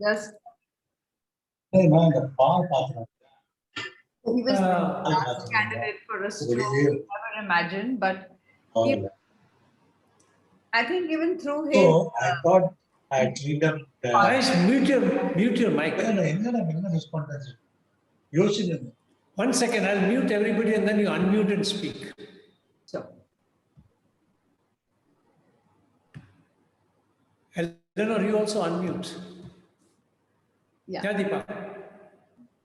Just Hey, man, the power path. he was the last candidate for a stroke. Never imagined, but he, I think even through his. So I thought I treat them. Guys, mute your mic. One second, I'll mute everybody and then you unmute and speak. So, Eleanor, you also unmute. yeah. Yeah, Deepa.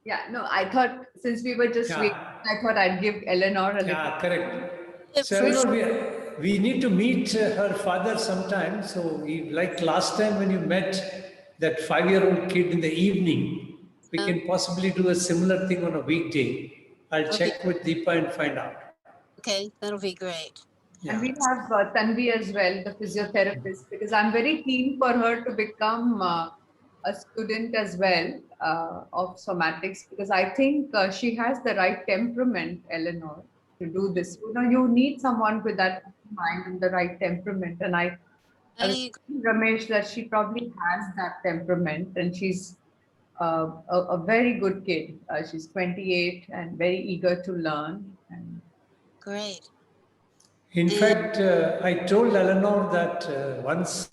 Yeah, no, I thought since we were just waiting, I thought I'd give Eleanor a little. Yeah, correct. So Eleanor, we need to meet her father sometime. So like last time when you met that 5-year-old kid in the evening, we can possibly do a similar thing on a weekday. I'll check with Deepa and find out. Okay, that'll be great. Yeah. And we have Tanvi as well, the physiotherapist, because I'm very keen for her to become a student as well of somatics, because I think she has the right temperament, Eleanor, to do this. You know, you need someone with that mind and the right temperament. And I was telling Ramesh that she probably has that temperament, and she's a very good kid. She's 28 and very eager to learn. And great. In fact, I told Eleanor that once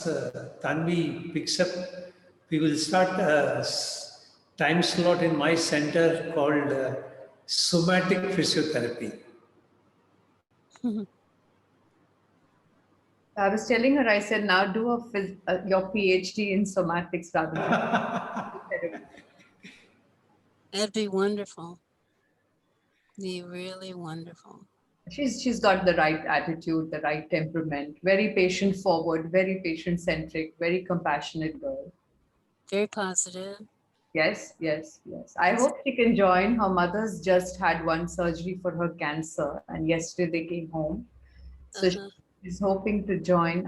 Tanvi picks up, we will start a time slot in my center called somatic physiotherapy. I was telling her, I said, now do your PhD in somatics rather than That'd be wonderful. Be really wonderful. She's got the right attitude, the right temperament, very patient forward, very patient centric, very compassionate girl. Very positive. Yes, yes, yes. I hope she can join. Her mother's just had one surgery for her cancer, and yesterday they came home. So she's hoping to join.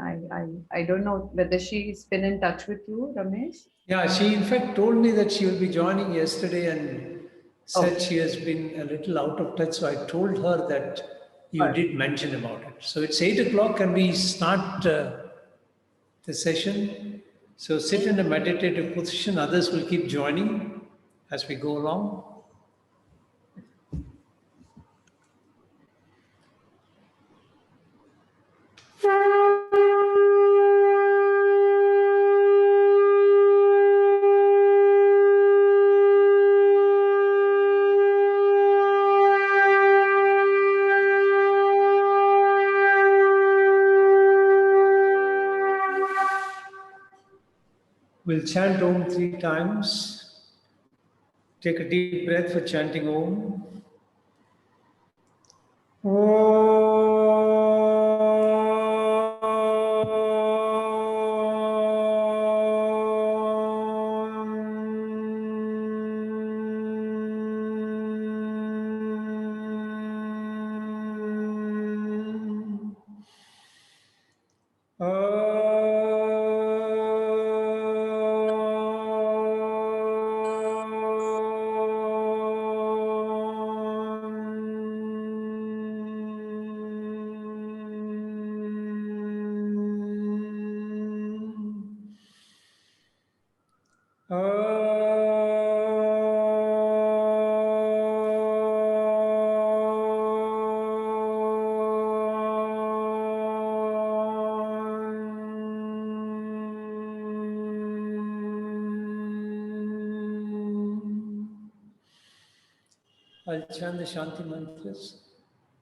I don't know whether she's been in touch with you, Ramesh. Yeah, she in fact told me that she will be joining yesterday and said she has been a little out of touch. So I told her that you did mention about it. So it's 8 o'clock. Can we start the session? So sit in a meditative position. Others will keep joining as we go along. We'll chant Om 3 times. Take a deep breath for chanting Om. I'll chant the Shanti mantras.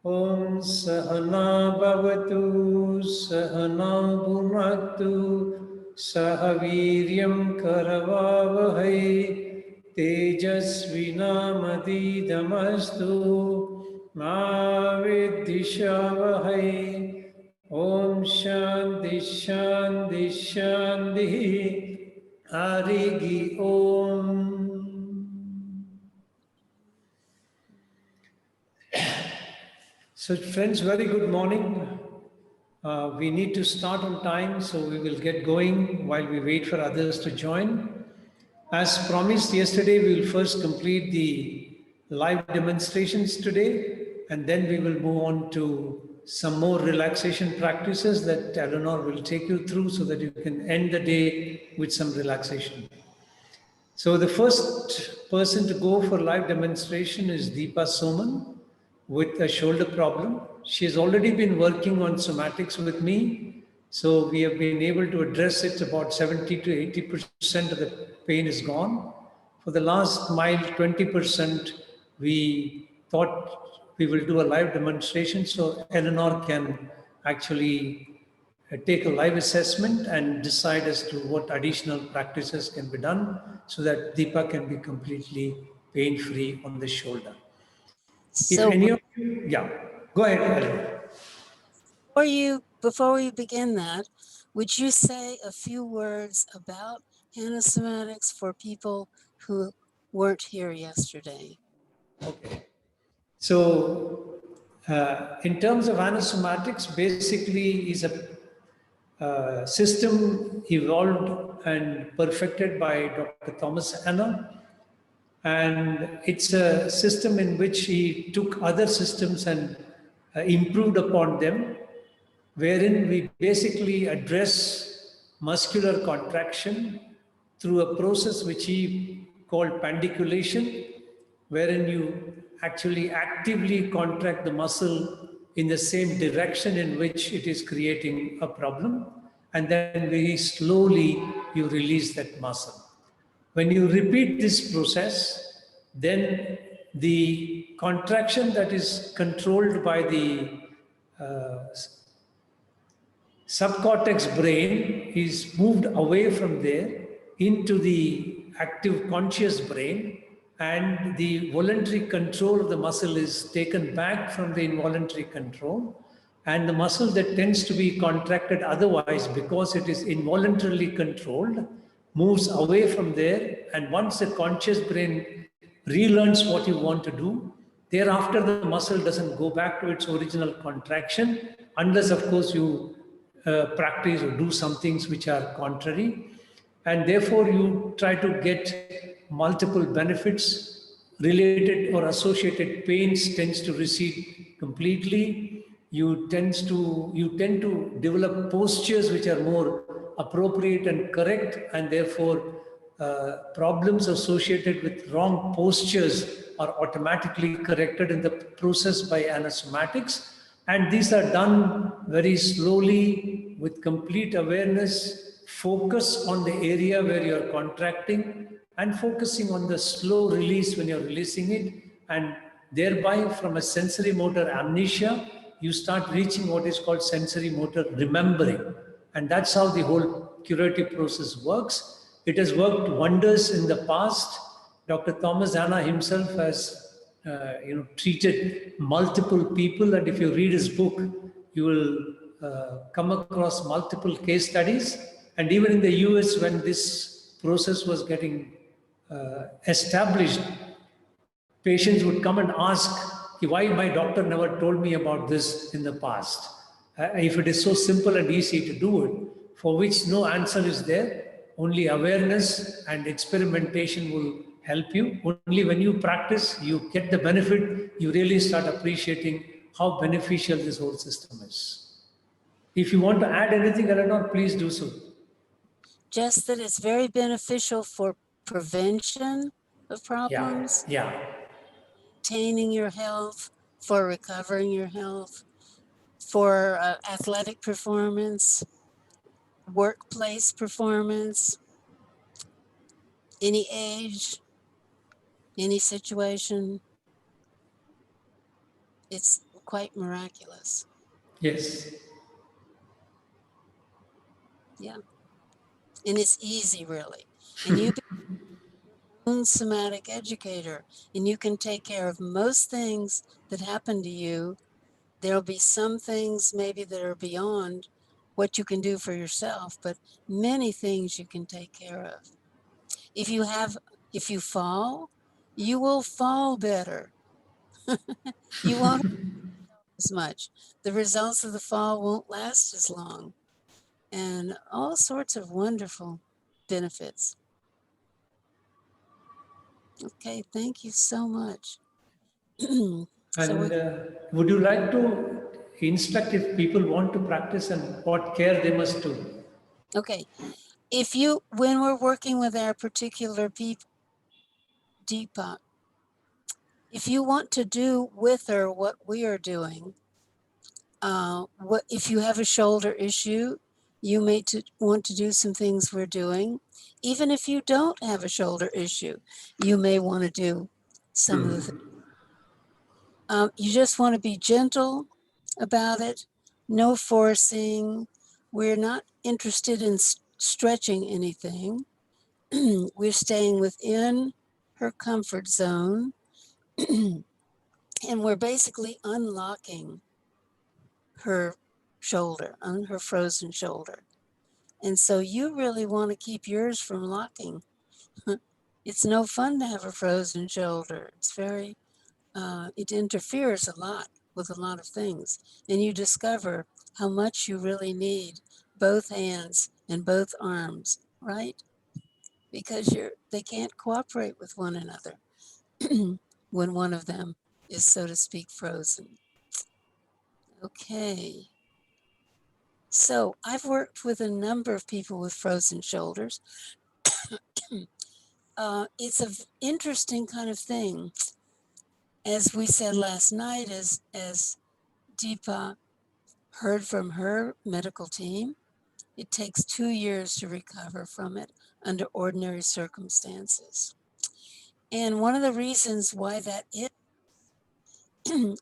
Om Sahana Bhavatu Sahana Bhunaktu Sahaviryam Karavavahai Tejasvinamadidastu Ma Vidhishavahai. Om Shanti Shanti Shanti Harigi Om. So friends, very good morning. We need to start on time, so we will get going while we wait for others to join. As promised yesterday, we will first complete the live demonstrations today, and then we will move on to some more relaxation practices that Eleanor will take you through so that you can end the day with some relaxation. So the first person to go for live demonstration is Deepa Soman with a shoulder problem. She has already been working on somatics with me. So we have been able to address it. About 70 to 80% of the pain is gone. For the last mile, 20%, we thought we will do a live demonstration so Eleanor can actually take a live assessment and decide as to what additional practices can be done so that Deepa can be completely pain-free on the shoulder. If So any of you, yeah, go ahead, Eleanor. before we begin that, would you say a few words about Hannah Somatics for people who weren't here yesterday? Okay. So, in terms of Hannah Somatics, basically is a system evolved and perfected by Dr. Thomas Hanna. And it's a system in which he took other systems and improved upon them, wherein we basically address muscular contraction through a process which he called pandiculation, wherein you actually actively contract the muscle in the same direction in which it is creating a problem, and then very slowly you release that muscle. When you repeat this process, then the contraction that is controlled by the uh, subcortex brain is moved away from there into the active conscious brain, and the voluntary control of the muscle is taken back from the involuntary control, and the muscle that tends to be contracted otherwise because it is involuntarily controlled moves away from there. And once the conscious brain relearns what you want to do, thereafter the muscle doesn't go back to its original contraction unless of course you practice or do some things which are contrary, and therefore you try to get multiple benefits. Related or associated pains tends to recede completely. You tend to develop postures which are more appropriate and correct, and therefore problems associated with wrong postures are automatically corrected in the process by Hannah Somatics. And these are done very slowly with complete awareness, focus on the area where you're contracting and focusing on the slow release when you're releasing it. And thereby, from a sensory motor amnesia, you start reaching what is called sensory motor remembering. And that's how the whole curative process works. It has worked wonders in the past. Dr. Thomas Hanna himself has treated multiple people, and if you read his book, you will come across multiple case studies. And even in the US, when this process was getting established, patients would come and ask why my doctor never told me about this in the past. If it is so simple and easy to do it, for which no answer is there, only awareness and experimentation will help you. Only when you practice, you get the benefit, you really start appreciating how beneficial this whole system is. If you want to add anything, Eleanor, please do so. Just that it's very beneficial for prevention of problems, Yeah. maintaining your health, for recovering your health, for athletic performance, workplace performance, any age, any situation. It's quite miraculous. Yes. Yeah. And it's easy, really. And you become your own somatic educator, and you can take care of most things that happen to you. There'll be some things maybe that are beyond what you can do for yourself, but many things you can take care of. If you fall, you will fall better. You won't as much. The results of the fall won't last as long, and all sorts of wonderful benefits. Okay, thank you so much. And would you like to instruct if people want to practice and what care they must do? Okay, when we're working with our particular Deepa, if you want to do with her what we are doing, what if you have a shoulder issue, you may want to do some things we're doing. Even if you don't have a shoulder issue, you may want to do some of the things. You just want to be gentle about it, no forcing. We're not interested in stretching anything. We're staying within her comfort zone, and we're basically unlocking her shoulder, on her frozen shoulder. And so you really want to keep yours from locking. It's no fun to have a frozen shoulder. It's very, it interferes a lot with a lot of things. And you discover how much you really need both hands and both arms, right? Because they can't cooperate with one another when one of them is, so to speak, frozen. Okay. So I've worked with a number of people with frozen shoulders. It's an interesting kind of thing. As we said last night, as Deepa heard from her medical team, it takes 2 years to recover from it under ordinary circumstances. And one of the reasons why that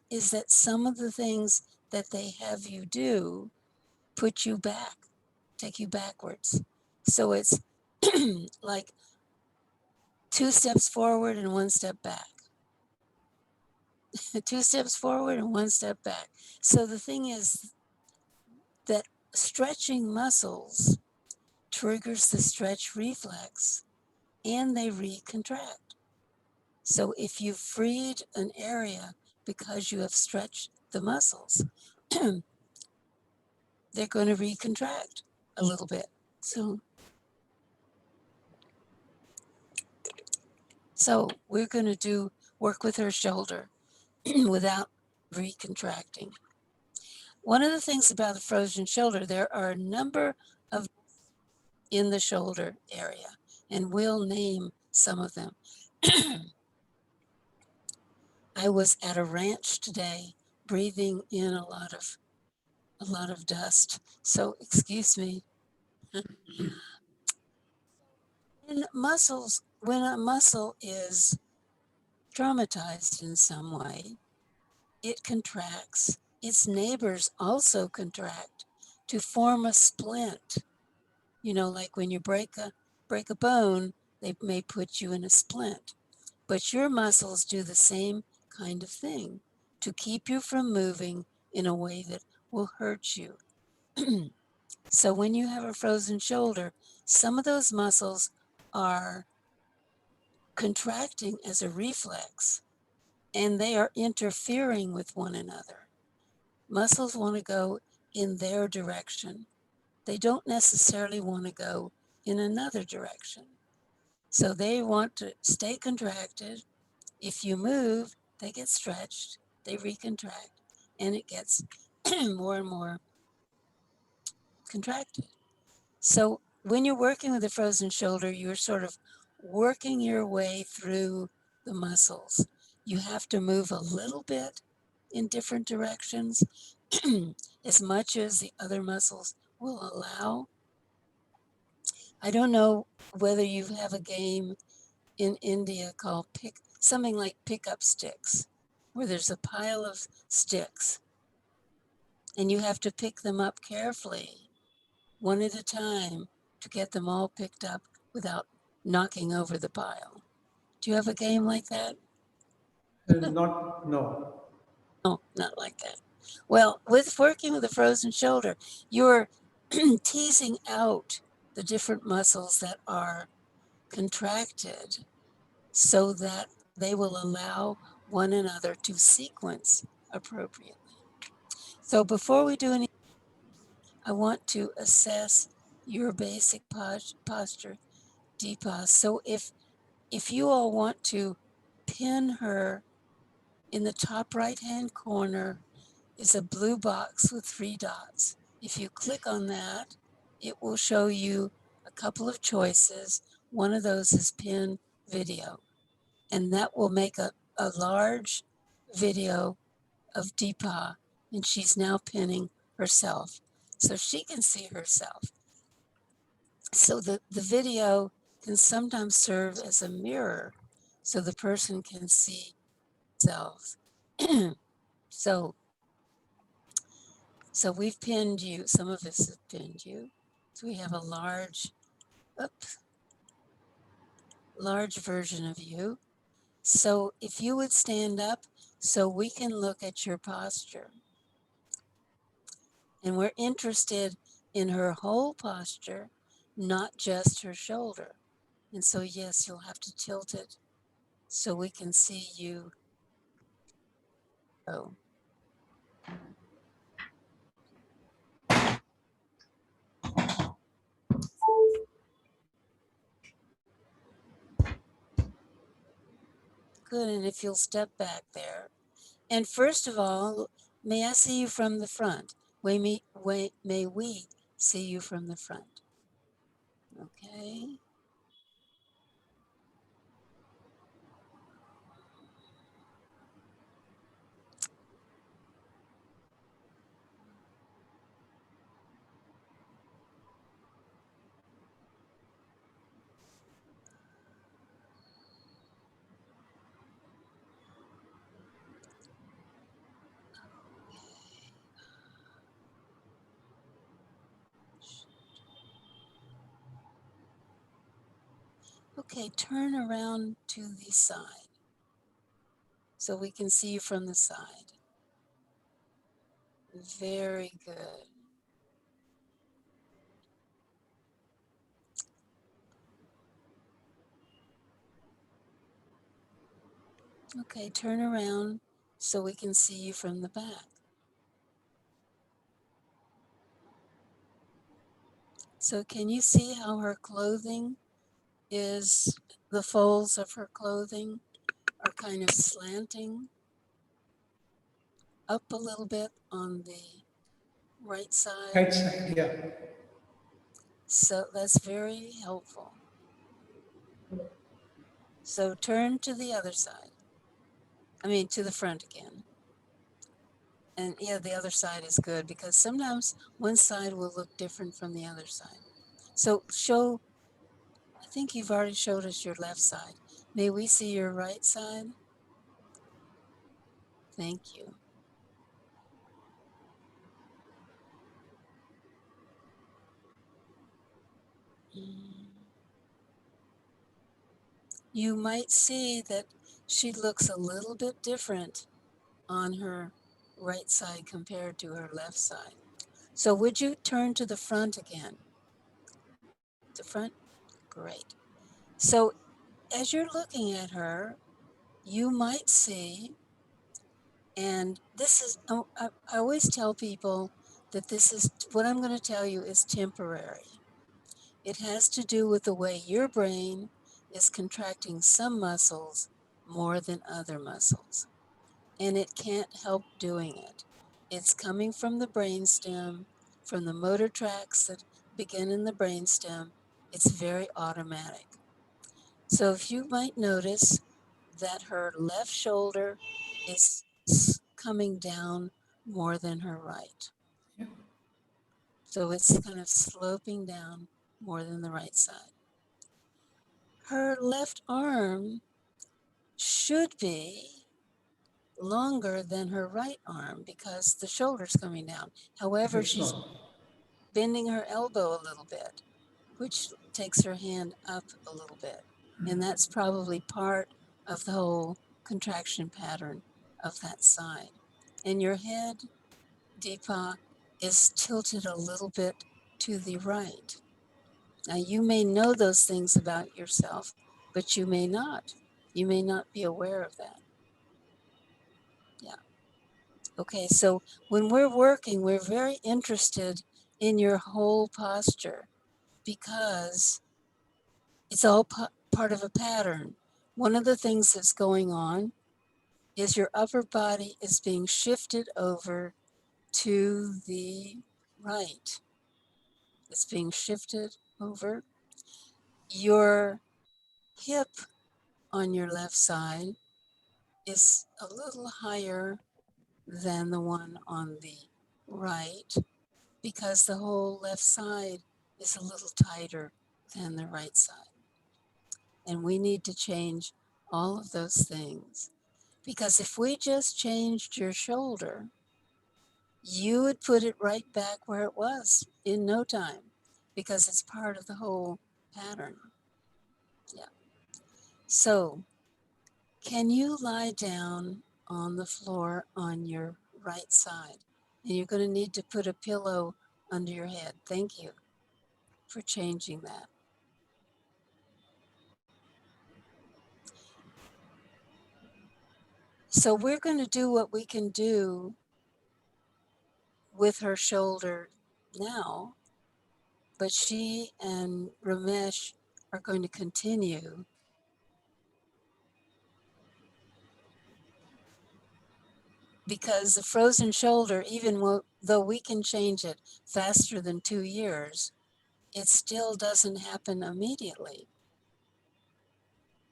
is that some of the things that they have you do put you back, take you backwards. So it's like 2 steps forward and 1 step back. 2 steps forward and 1 step back. So the thing is that stretching muscles triggers the stretch reflex and they recontract. So if you've freed an area because you have stretched the muscles, they're going to recontract a little bit. So we're going to work with her shoulder without recontracting. One of the things about the frozen shoulder, there are a number of in the shoulder area, and we'll name some of them. I was at a ranch today, breathing in a lot of dust. So excuse me. And muscles, when a muscle is traumatized in some way, it contracts. Its neighbors also contract to form a splint. You know, like when you break a bone, they may put you in a splint. But your muscles do the same kind of thing to keep you from moving in a way that will hurt you. So when you have a frozen shoulder, some of those muscles are contracting as a reflex and they are interfering with one another. Muscles want to go in their direction. They don't necessarily want to go in another direction. So they want to stay contracted. If you move, they get stretched, they recontract, and it gets more and more contracted. So when you're working with a frozen shoulder, you're sort of working your way through the muscles. You have to move a little bit in different directions as much as the other muscles will allow. I don't know whether you have a game in India called something like pickup sticks, where there's a pile of sticks and you have to pick them up carefully, one at a time, to get them all picked up without knocking over the pile. Do you have a game like that? No. No, not like that. Well, with working with a frozen shoulder, you're teasing out the different muscles that are contracted so that they will allow one another to sequence appropriately. So before we do anything, I want to assess your basic posture, Deepa. So if you all want to pin her, in the top right-hand corner is a blue box with 3 dots. If you click on that, it will show you a couple of choices. One of those is pin video. And that will make a large video of Deepa, and she's now pinning herself so she can see herself. So the video can sometimes serve as a mirror so the person can see themselves. so we've pinned you, some of us have pinned you. So we have a large version of you. So if you would stand up so we can look at your posture. And we're interested in her whole posture, not just her shoulder. And so, yes, you'll have to tilt it so we can see you. Oh. Good, and if you'll step back there. And first of all, may I see you from the front? May we see you from the front? Okay. Okay, turn around to the side so we can see you from the side. Very good. Okay, turn around so we can see you from the back. So can you see how her clothing is, the folds of her clothing are kind of slanting up a little bit on the right side? Right side, yeah. So that's very helpful. So turn to the other side. I mean, to the front again. And yeah, the other side is good because sometimes one side will look different from the other side. So I think you've already showed us your left side. May we see your right side? Thank you. You might see that she looks a little bit different on her right side compared to her left side. So would you turn to the front again? The front? Great. So as you're looking at her, you might see, and this is, I always tell people that this is, what I'm going to tell you is temporary. It has to do with the way your brain is contracting some muscles more than other muscles. And it can't help doing it. It's coming from the brainstem, from the motor tracks that begin in the brainstem. It's very automatic. So if you might notice that her left shoulder is coming down more than her right. Yeah. So it's kind of sloping down more than the right side. Her left arm should be longer than her right arm because the shoulder's coming down. However, It's she's not. bending her elbow a little bit, which takes her hand up a little bit. And that's probably part of the whole contraction pattern of that side. And your head, Deepa, is tilted a little bit to the right. Now, you may know those things about yourself, but you may not. You may not be aware of that. Yeah. Okay, so when we're working, we're very interested in your whole posture because it's all part of a pattern. One of the things that's going on is your upper body is being shifted over to the right. It's being shifted over. Your hip on your left side is a little higher than the one on the right because the whole left side is a little tighter than the right side. And we need to change all of those things. Because if we just changed your shoulder, you would put it right back where it was in no time because it's part of the whole pattern. Yeah. So, can you lie down on the floor on your right side? And you're going to need to put a pillow under your head. Thank you for changing that. So we're going to do what we can do with her shoulder now, but she and Ramesh are going to continue. Because the frozen shoulder, even though we can change it faster than 2 years, it still doesn't happen immediately.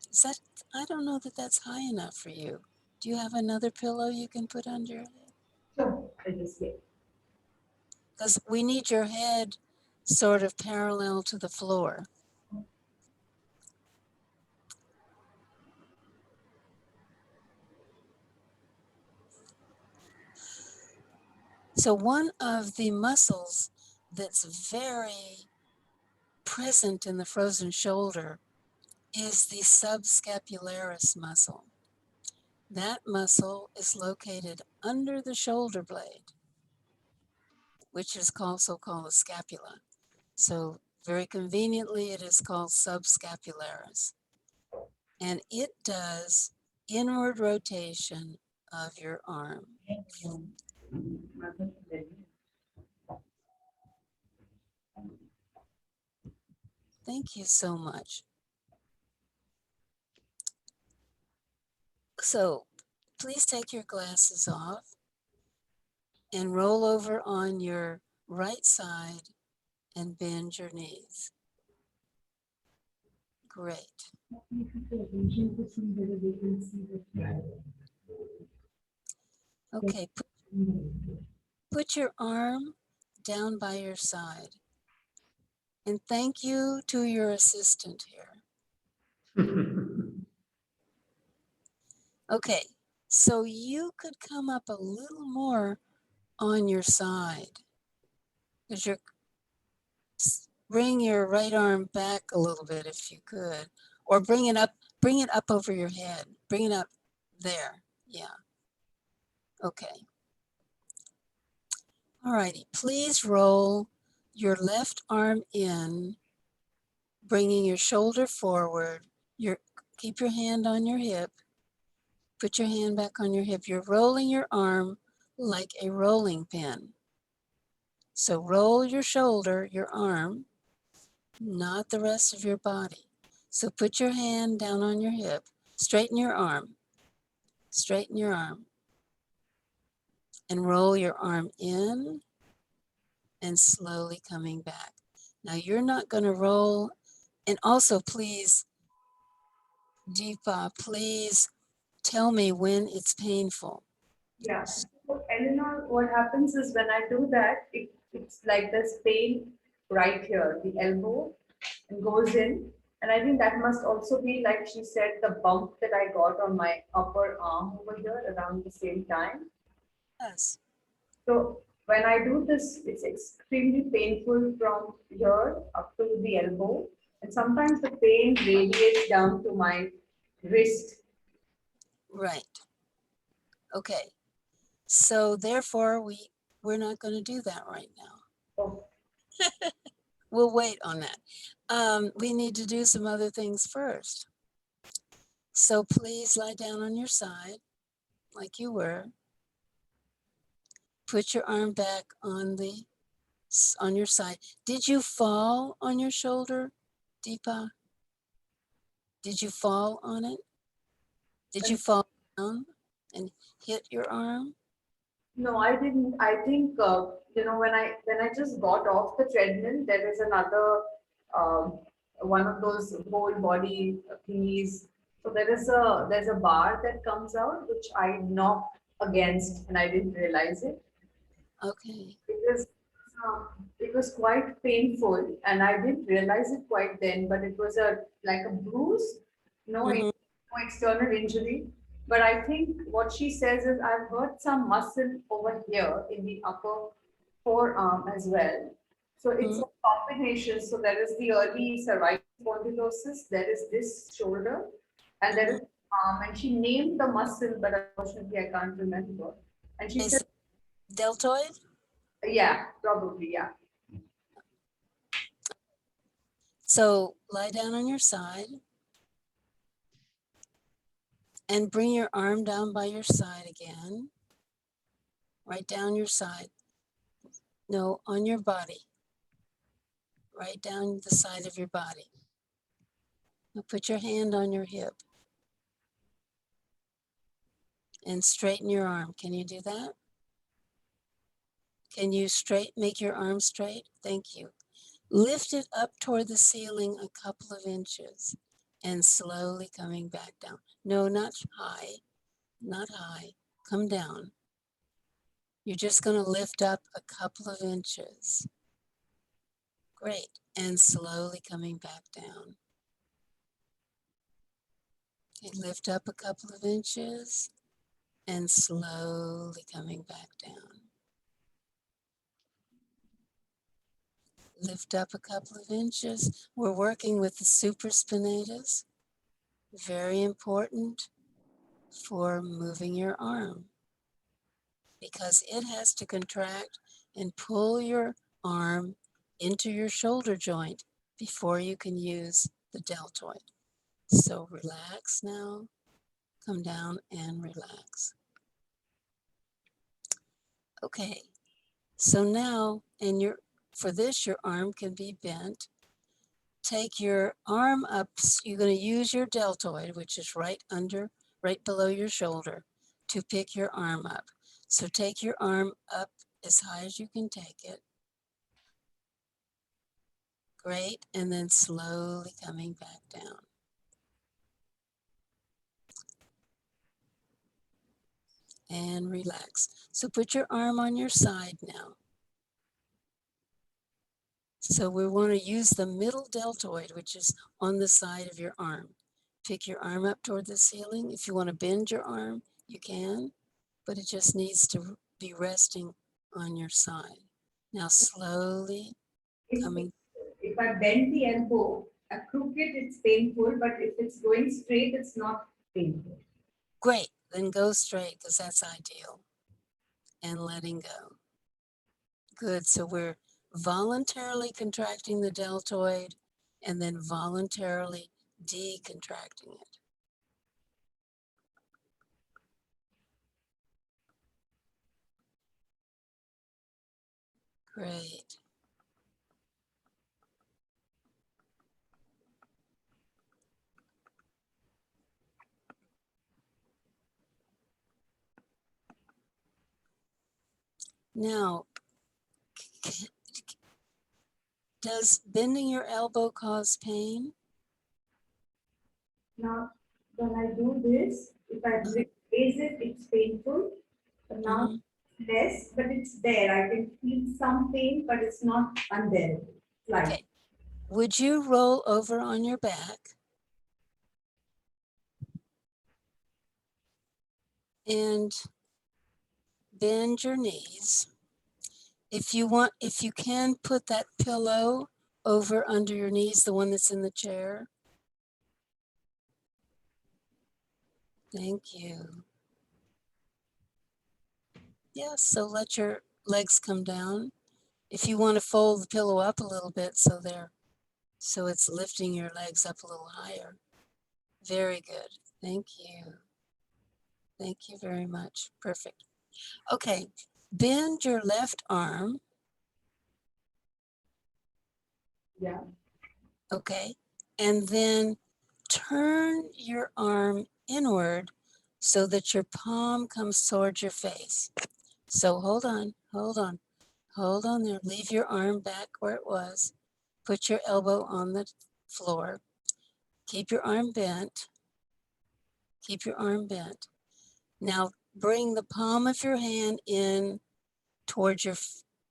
Is that, I don't know that that's high enough for you. Do you have another pillow you can put under your head? So I just get. Because we need your head sort of parallel to the floor. So one of the muscles that's very present in the frozen shoulder is the subscapularis muscle. That muscle is located under the shoulder blade, which is also called the scapula. So very conveniently, it is called subscapularis. And it does inward rotation of your arm. Thank you so much. So please take your glasses off and roll over on your right side and bend your knees. Great. Okay, put your arm down by your side. And thank you to your assistant here. Okay, so you could come up a little more on your side. Because you're, bring your right arm back a little bit if you could. Or bring it up over your head. Bring it up there. Yeah. Okay. All righty. Please roll your left arm in, bringing your shoulder forward. Keep your hand on your hip. Put your hand back on your hip. You're rolling your arm like a rolling pin. So roll your shoulder, your arm, not the rest of your body. So put your hand down on your hip. Straighten your arm. Straighten your arm. And roll your arm in and slowly coming back. Now you're not going to roll. And also, please, Deepa, please tell me when it's painful. Yeah. So Eleanor, what happens is when I do that, it's like this pain right here, the elbow, and goes in. And I think that must also be, like she said, the bump that I got on my upper arm over here around the same time. Yes. So when I do this, it's extremely painful from here up to the elbow. And sometimes the pain radiates down to my wrist. Right. Okay. So therefore, we're not going to do that right now. Oh. We'll wait on that. We need to do some other things first. So please lie down on your side like you were. Put your arm back on your side. Did you fall on your shoulder, Deepa? Did you fall on it? Did you fall down and hit your arm? No, I didn't. I think when I just got off the treadmill, there is another one of those whole body thingies. So So there's a bar that comes out which I knocked against and I didn't realize it. Okay. It was quite painful and I didn't realize it quite then, but it was like a bruise, Mhm. no external injury. But I think what she says is I've hurt some muscle over here in the upper forearm as well. So it's Mhm. a combination. So there is the early cervical spondylosis, there is this shoulder, and there is arm. And she named the muscle, but unfortunately I can't remember. And she said, Is deltoid? yeah, probably, yeah. So lie down on your side and bring your arm down by your side again. Right down your side. No, on your body. Right down the side of your body. Now put your hand on your hip and straighten your arm. Can you do that? Can you make your arm straight? Thank you. Lift it up toward the ceiling a couple of inches and slowly coming back down. No, not high, not high. Come down. You're just going to lift up a couple of inches. Great. And slowly coming back down. Okay, lift up a couple of inches and slowly coming back down. Lift up a couple of inches. We're working with the supraspinatus. Very important for moving your arm because it has to contract and pull your arm into your shoulder joint before you can use the deltoid. So relax now, come down and relax. Okay, so now, for this, your arm can be bent. Take your arm up, you're gonna use your deltoid, which is right below your shoulder, to pick your arm up. So take your arm up as high as you can take it. Great, and then slowly coming back down. And relax. So put your arm on your side now. So we want to use the middle deltoid, which is on the side of your arm. Pick your arm up toward the ceiling. If you want to bend your arm, you can, but it just needs to be resting on your side. Now slowly If, coming. if I bend the elbow, a crooked, it's painful, but if it's going straight, it's not painful. Great, then go straight because that's ideal. And letting go. Good, so we're voluntarily contracting the deltoid and then voluntarily decontracting it. Great. Now, does bending your elbow cause pain? Now, when I do this, if I raise it, it's painful. But now less, but it's there. I can feel some pain, but it's not unbearable. Like, Okay. Would you roll over on your back and bend your knees? If you can put that pillow over under your knees, the one that's in the chair. Thank you. Yes, so let your legs come down. If you want to fold the pillow up a little bit so it's lifting your legs up a little higher. Very good. Thank you. Thank you very much. Perfect. Okay, bend your left arm. yeah. Okay, and then turn your arm inward so that your palm comes towards your face. So hold on there. Leave your arm back where it was. Put your elbow on the floor. Keep your arm bent. Keep your arm bent. Now bring the palm of your hand in towards your,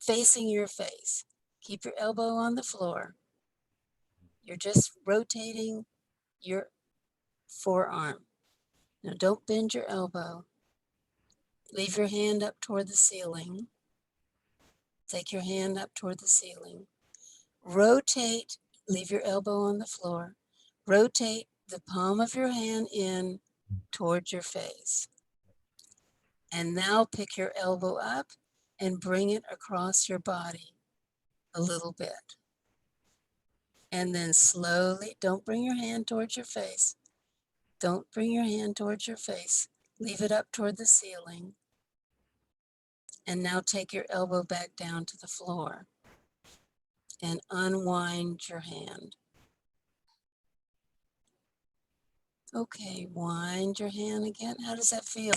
facing your face. Keep your elbow on the floor. You're just rotating your forearm. Now don't bend your elbow. Leave your hand up toward the ceiling. Take your hand up toward the ceiling. Rotate, leave your elbow on the floor. Rotate the palm of your hand in towards your face. And now pick your elbow up and bring it across your body a little bit. And then slowly, don't bring your hand towards your face. Don't bring your hand towards your face. Leave it up toward the ceiling. And now take your elbow back down to the floor and unwind your hand. Okay, wind your hand again. How does that feel?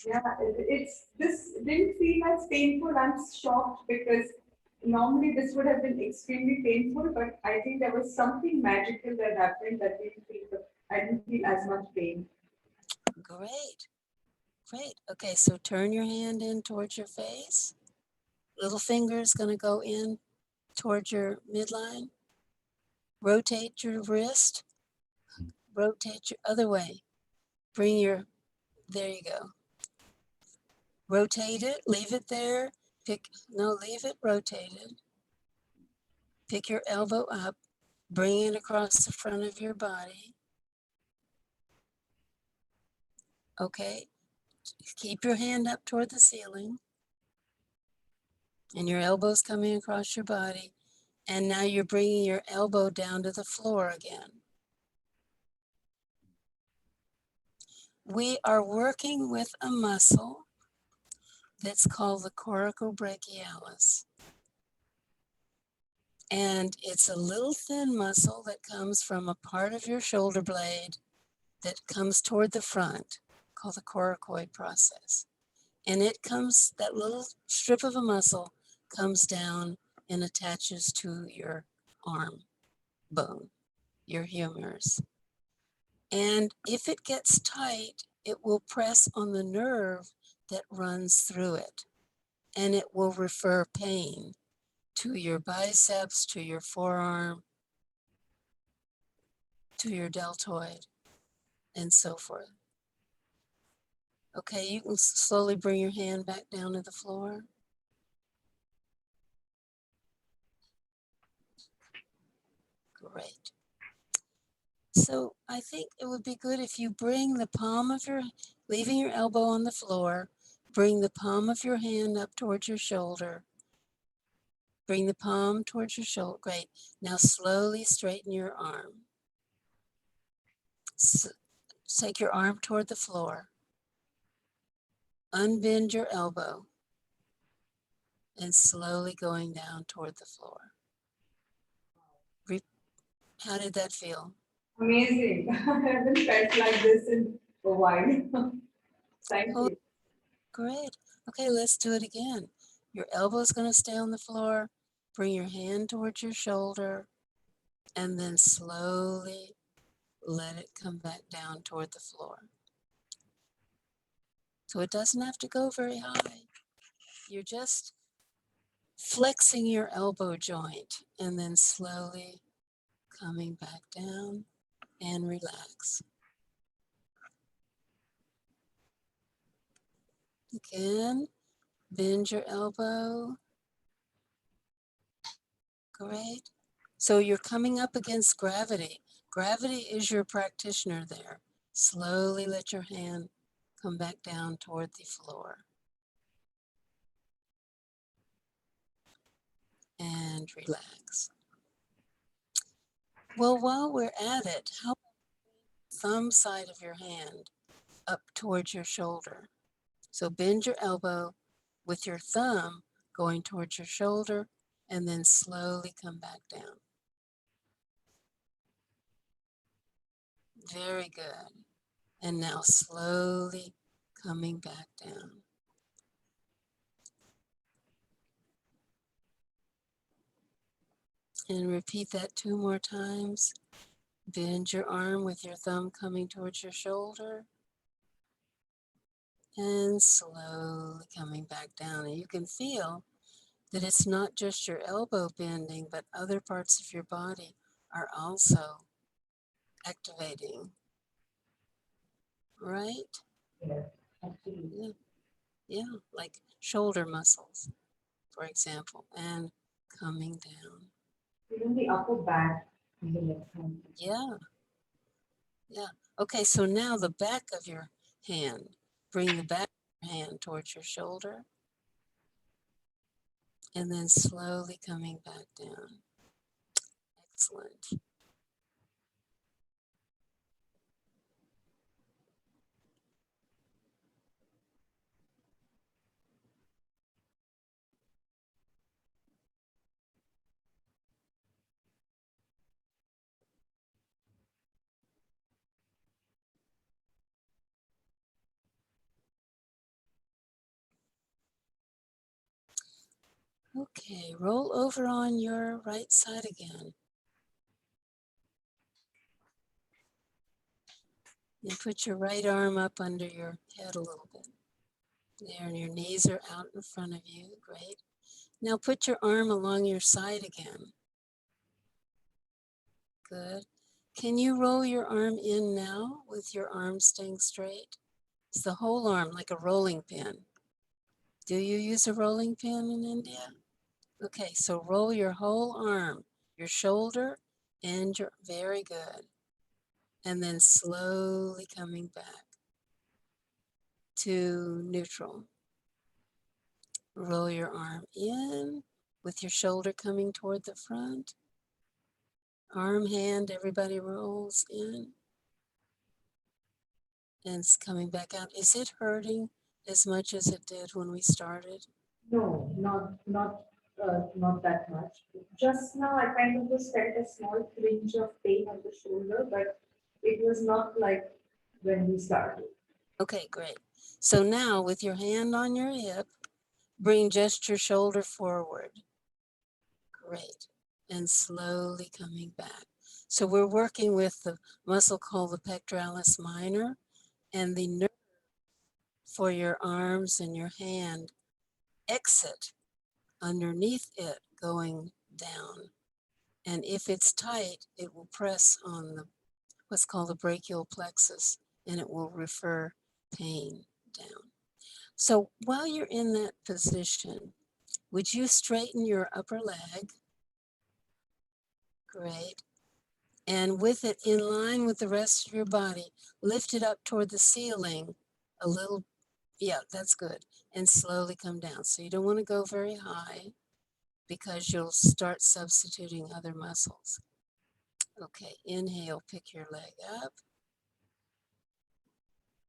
Yeah, it's this didn't feel as painful. I'm shocked because normally this would have been extremely painful, but I think there was something magical that happened that I didn't feel as much pain. Great, great. Okay, so turn your hand in towards your face. Little finger is going to go in towards your midline. Rotate your wrist. Rotate your other way. Bring your, there you go. Rotate it, leave it there. Leave it rotated. Pick your elbow up, bring it across the front of your body. Okay, keep your hand up toward the ceiling and your elbows coming across your body. And now you're bringing your elbow down to the floor again. We are working with a muscle that's called the coracobrachialis. And it's a little thin muscle that comes from a part of your shoulder blade that comes toward the front, called the coracoid process. And it comes, that little strip of a muscle comes down and attaches to your arm bone, your humerus. And if it gets tight, it will press on the nerve that runs through it. And it will refer pain to your biceps, to your forearm, to your deltoid, and so forth. Okay, you can slowly bring your hand back down to the floor. Great. So I think it would be good if you bring the palm of your, leaving your elbow on the floor, bring the palm of your hand up towards your shoulder. Bring the palm towards your shoulder. Great. Now slowly straighten your arm. Take your arm toward the floor. Unbend your elbow and slowly going down toward the floor. How did that feel? Amazing. I haven't felt like this in a while. Thank Oh, you. great. Okay, let's do it again. Your elbow is going to stay on the floor. Bring your hand towards your shoulder and then slowly let it come back down toward the floor. So it doesn't have to go very high. You're just flexing your elbow joint and then slowly coming back down and relax. Again, bend your elbow. Great. So you're coming up against gravity. Gravity is your practitioner there. Slowly let your hand come back down toward the floor. And relax. Well, while we're at it, how about the thumb side of your hand up towards your shoulder? So bend your elbow with your thumb going towards your shoulder and then slowly come back down. Very good. And now slowly coming back down. And repeat that 2 more times. Bend your arm with your thumb coming towards your shoulder and slowly coming back down. And you can feel that it's not just your elbow bending, but other parts of your body are also activating, right? Yes, absolutely. Yeah, like shoulder muscles, for example, and coming down. Even the upper back in the left hand. Yeah, yeah. Okay, so now the back of your hand, bring the back of your hand towards your shoulder and then slowly coming back down. Excellent. Okay, roll over on your right side again. And put your right arm up under your head a little bit. There, and your knees are out in front of you. Great. Now put your arm along your side again. Good. Can you roll your arm in now with your arm staying straight? It's the whole arm like a rolling pin. Do you use a rolling pin in India? Okay, so roll your whole arm, your shoulder, and your, very good. And then slowly coming back to neutral. Roll your arm in with your shoulder coming toward the front. Arm, hand, everybody rolls in. And it's coming back out. Is it hurting as much as it did when we started? No, not that much. Just now, I kind of just felt a small twinge of pain on the shoulder, but it was not like when we started. Okay, great. So now with your hand on your hip, bring just your shoulder forward. Great. And slowly coming back. So we're working with the muscle called the pectoralis minor, and the nerve for your arms and your hand exit underneath it going down. And if it's tight, it will press on the what's called the brachial plexus, and it will refer pain down. So while you're in that position, would you straighten your upper leg? Great. And with it in line with the rest of your body, lift it up toward the ceiling a little. Yeah, that's good. And slowly come down. So you don't want to go very high because you'll start substituting other muscles. Okay, inhale, pick your leg up.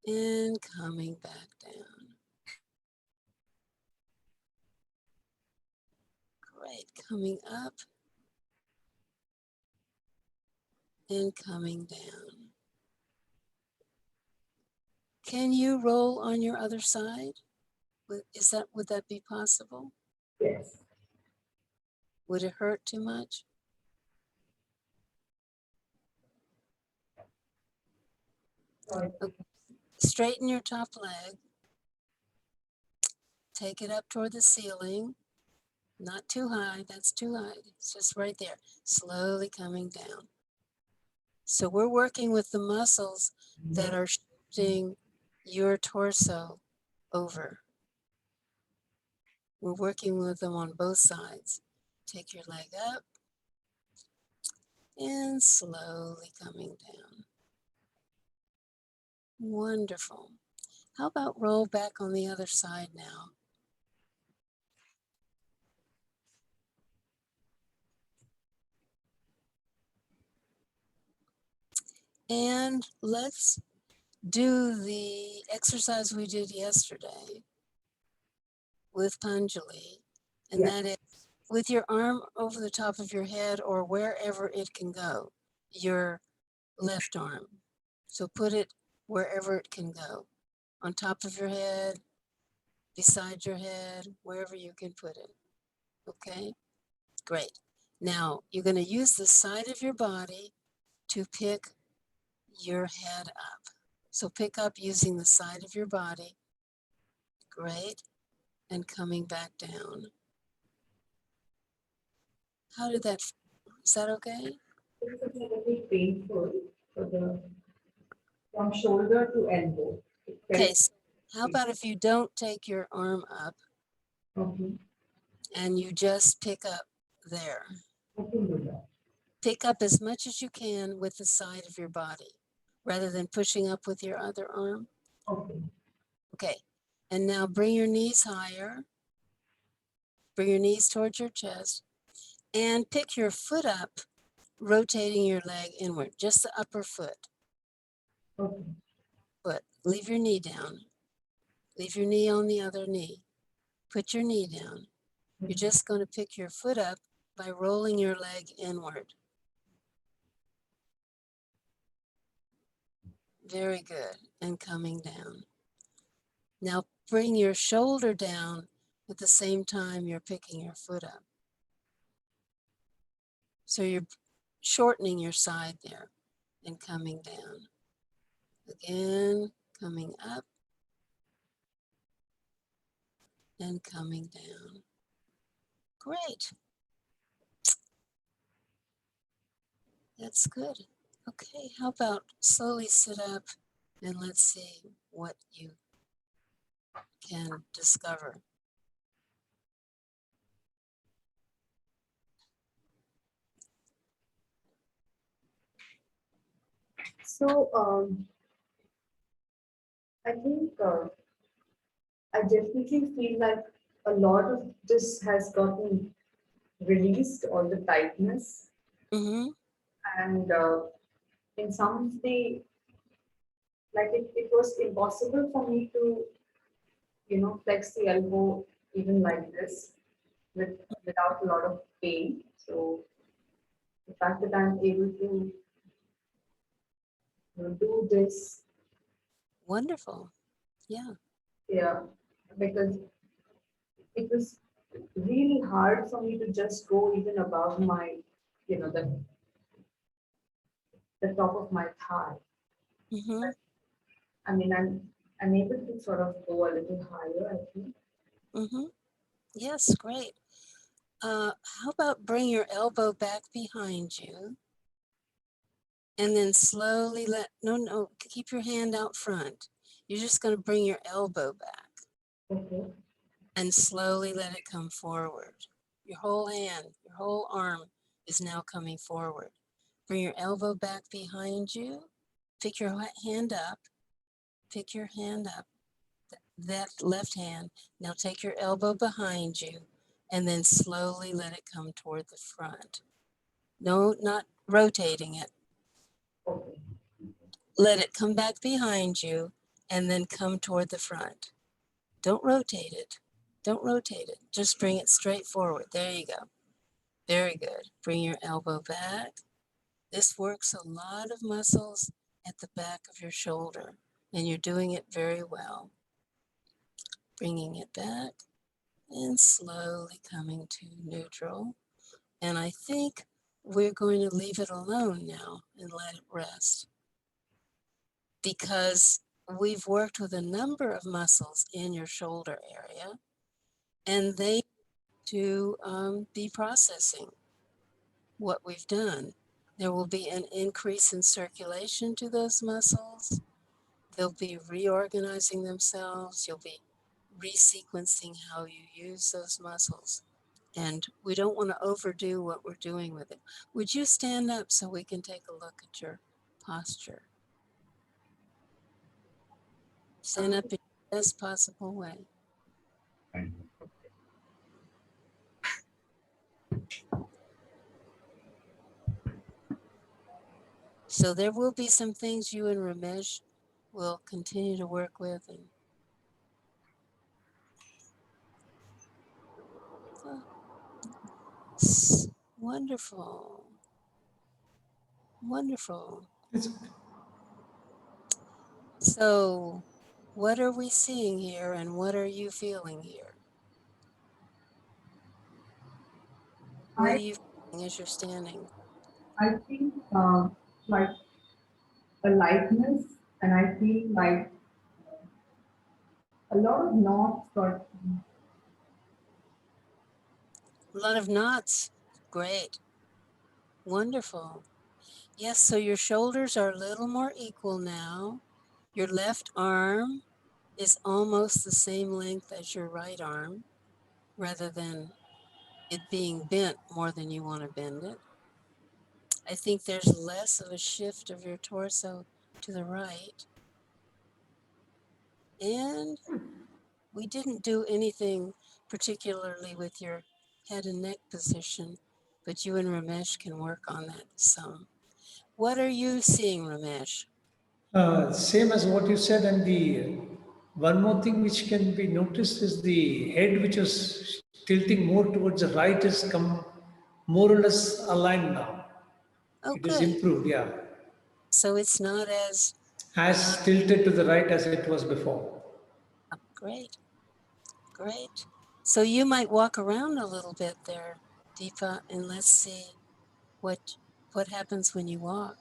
And coming back down. Great, coming up and coming down. Can you roll on your other side? Would that be possible? Yes. Would it hurt too much? Sorry. Okay. Straighten your top leg. Take it up toward the ceiling. Not too high, that's too high. It's just right there, slowly coming down. So we're working with the muscles that are shifting your torso over. We're working with them on both sides. Take your leg up and slowly coming down. Wonderful. How about roll back on the other side now? And let's do the exercise we did yesterday with Panjali, and Yeah. that is with your arm over the top of your head or wherever it can go, your left arm. So put it wherever it can go, on top of your head, beside your head, wherever you can put it. Okay, great. Now you're going to use the side of your body to pick your head up. So pick up using the side of your body. Great. And coming back down. How did that feel? Is that okay? It's a little painful from shoulder to elbow. Okay, so how about if you don't take your arm up Okay. and you just pick up there? I can do that. Pick up as much as you can with the side of your body rather than pushing up with your other arm. Okay. Okay, and now bring your knees higher. Bring your knees towards your chest and pick your foot up, rotating your leg inward, just the upper foot. Okay. Leave your knee down. Leave your knee on the other knee. Put your knee down. You're just going to pick your foot up by rolling your leg inward. Very good. And coming down. Now bring your shoulder down at the same time you're picking your foot up. So you're shortening your side there and coming down. Again, coming up and coming down. Great. That's good. Okay, how about slowly sit up and let's see what you can discover. So I think I definitely feel like a lot of this has gotten released, all the tightness, Mm-hmm. and in some way, like it was impossible for me to, flex the elbow even like this without a lot of pain. So the fact that I'm able to do this, Wonderful. Yeah. yeah, because it was really hard for me to just go even above my, the top of my thigh. Mm-hmm. I mean, I'm able to sort of go a little higher, I think. Mm-hmm. Yes, great. How about bring your elbow back behind you and then slowly no, keep your hand out front. You're just going to bring your elbow back Okay. and slowly let it come forward. Your whole hand, your whole arm is now coming forward. Bring your elbow back behind you. Pick your hand up. Pick your hand up. That left hand. Now take your elbow behind you and then slowly let it come toward the front. No, not rotating it. Okay. Let it come back behind you and then come toward the front. Don't rotate it. Don't rotate it. Just bring it straight forward. There you go. Very good. Bring your elbow back. This works a lot of muscles at the back of your shoulder, and you're doing it very well. Bringing it back and slowly coming to neutral. And I think we're going to leave it alone now and let it rest, because we've worked with a number of muscles in your shoulder area, and they to be processing what we've done. There will be an increase in circulation to those muscles. They'll be reorganizing themselves. You'll be resequencing how you use those muscles. And we don't want to overdo what we're doing with it. Would you stand up so we can take a look at your posture? Stand up in the best possible way. So there will be some things you and Ramesh will continue to work with. And wonderful. Wonderful. It's, So what are we seeing here and what are you feeling here? What are you feeling as you're standing? I think like a lightness, and I feel like a lot of knots got. A lot of knots. Great. Wonderful. Yes, so your shoulders are a little more equal now. Your left arm is almost the same length as your right arm, rather than it being bent more than you want to bend it. I think there's less of a shift of your torso to the right. And we didn't do anything particularly with your head and neck position, but you and Ramesh can work on that some. What are you seeing, Ramesh? Same as what you said, and the one more thing which can be noticed is the head, which was tilting more towards the right, is come more or less aligned now. Oh, It is good. improved, yeah, So it's not as tilted to the right as it was before. oh, great, great. So you might walk around a little bit there, Deepa, and let's see what what happens when you walk.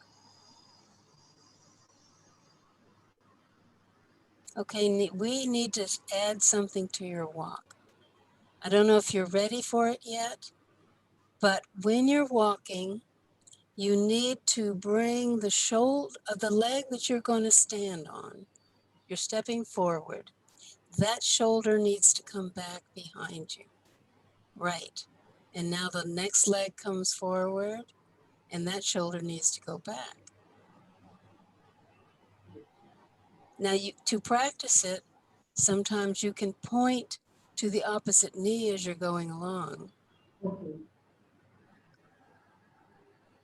Okay, we need to add something to your walk. I don't know if you're ready for it yet, but when you're walking, you need to bring the shoulder of the leg that you're going to stand on. You're stepping forward. That shoulder needs to come back behind you. Right. And now the next leg comes forward and that shoulder needs to go back. Now to practice it, sometimes you can point to the opposite knee as you're going along. Okay.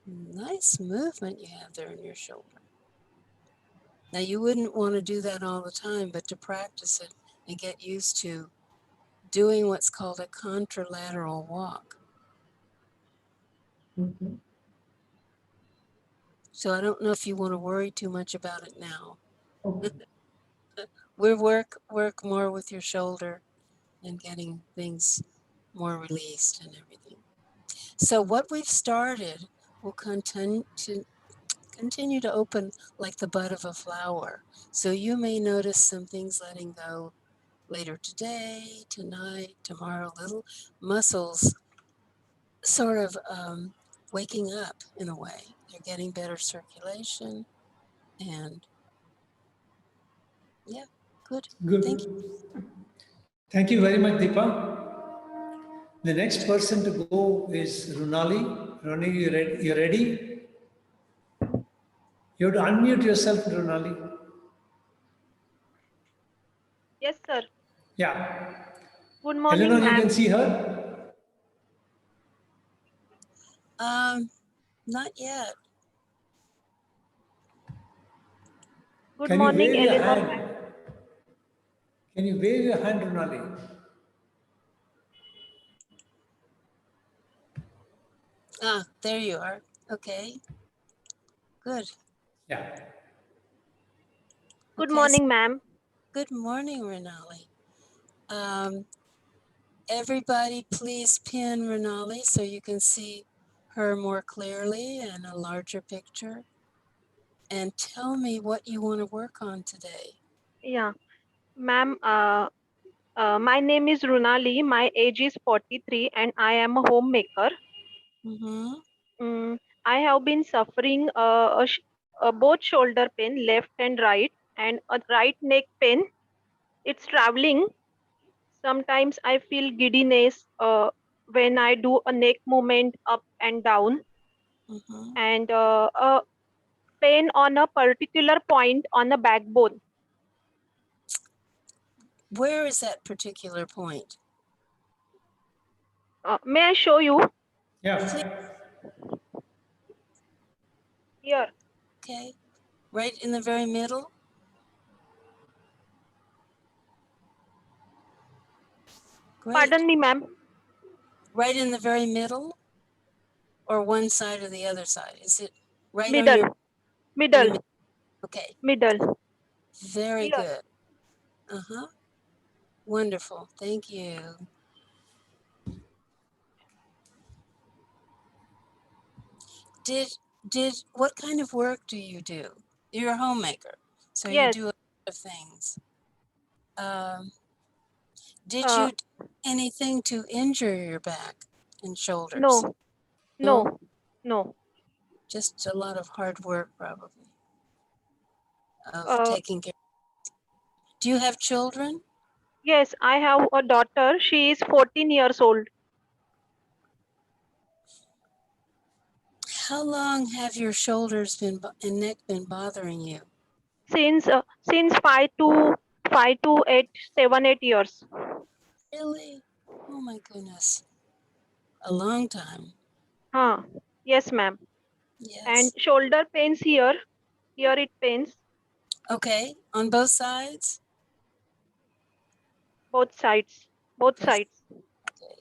Nice movement you have there in your shoulder. Now you wouldn't want to do that all the time, but to practice it and get used to doing what's called a contralateral walk. Okay. So I don't know if you want to worry too much about it now. Okay. We work more with your shoulder and getting things more released and everything. So what we've started will continue to open like the bud of a flower. So you may notice some things letting go later today, tonight, tomorrow, little muscles sort of waking up in a way. They're getting better circulation and yeah, good. Thank you. Good. Thank you very much, Deepa. The next person to go is Runali. Runali, you ready? You have to unmute yourself, Runali. Yes, sir. Yeah. Good morning, Eleanor, you can ma'am. see her? Not yet. Good Can you morning, wave your Eleanor, hand? ma'am. Can you wave your hand, Runali? Ah, there you are. Okay, good. Yeah. Good Okay, so morning, ma'am. good morning, Renali. Everybody please pin Renali so you can see her more clearly and a larger picture. And tell me what you want to work on today. Yeah, ma'am. My name is Runali. My age is 43, and I am a homemaker. Mm-hmm. I have been suffering both shoulder pain, left and right, and a right neck pain. It's traveling. Sometimes I feel giddiness when I do a neck movement up and down, Mm-hmm. and pain on a particular point on the backbone. Where is that particular point? May I show you Please. Yeah. here? Okay, right in the very middle. Great. Pardon me, ma'am. Right in the very middle, or one side or the other side? Is it right on your Middle, in the middle, middle? Okay, middle. very Here. good. Uh-huh. Wonderful. Thank you. Did What kind of work do you do? You're a homemaker, so you Yes. do a lot of things. Did Uh, you do anything to injure your back and shoulders? no, No, no, no. just a lot of hard work, probably, of Uh, taking care. Do you have children? yes, I have a daughter. She is 14 years old. How long have your shoulders and neck been bothering you? Since 5 to 8 7 8 years. Really? Oh my goodness. A long time. Huh. Yes, ma'am. And Yes. shoulder pains here. Here it pains Okay. On both sides? both sides. Both Both. sides. Okay.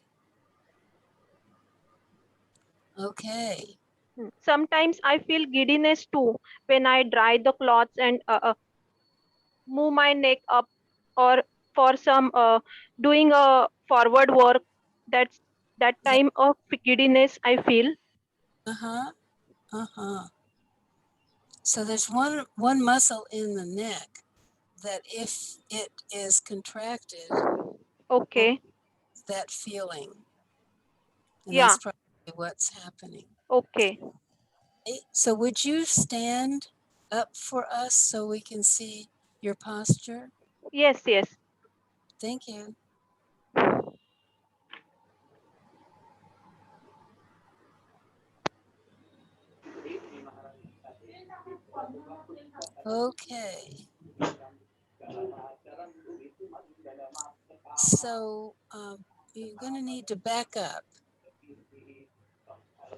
Okay. Sometimes I feel giddiness too when I dry the cloths and move my neck up, or for some doing a forward work. That's that Yeah. time of giddiness I feel. Uh-huh. Uh-huh. So there's one muscle in the neck that if it is contracted, will Okay. that feeling. And Yeah. that's probably what's happening. Okay. Okay, so would you stand up for us so we can see your posture? Yes. Yes. Thank you. Okay. So you're going to need to back up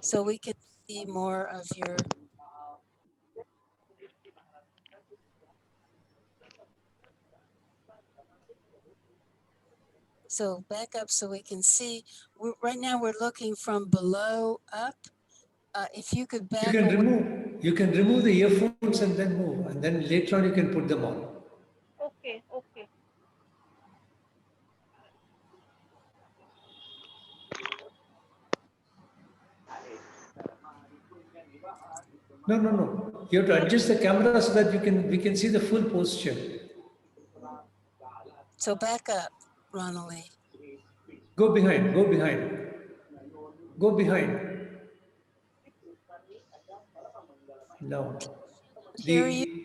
so we can see more of your. So back up so we can see. Right now we're looking from below up. If you could back away. You can remove the earphones and then move, and then later on you can put them on. Okay. Okay. No, no, no. You have to adjust the camera so that we can see the full posture. So back up, Ronald. Go behind, go behind, go behind. No. Hear you? The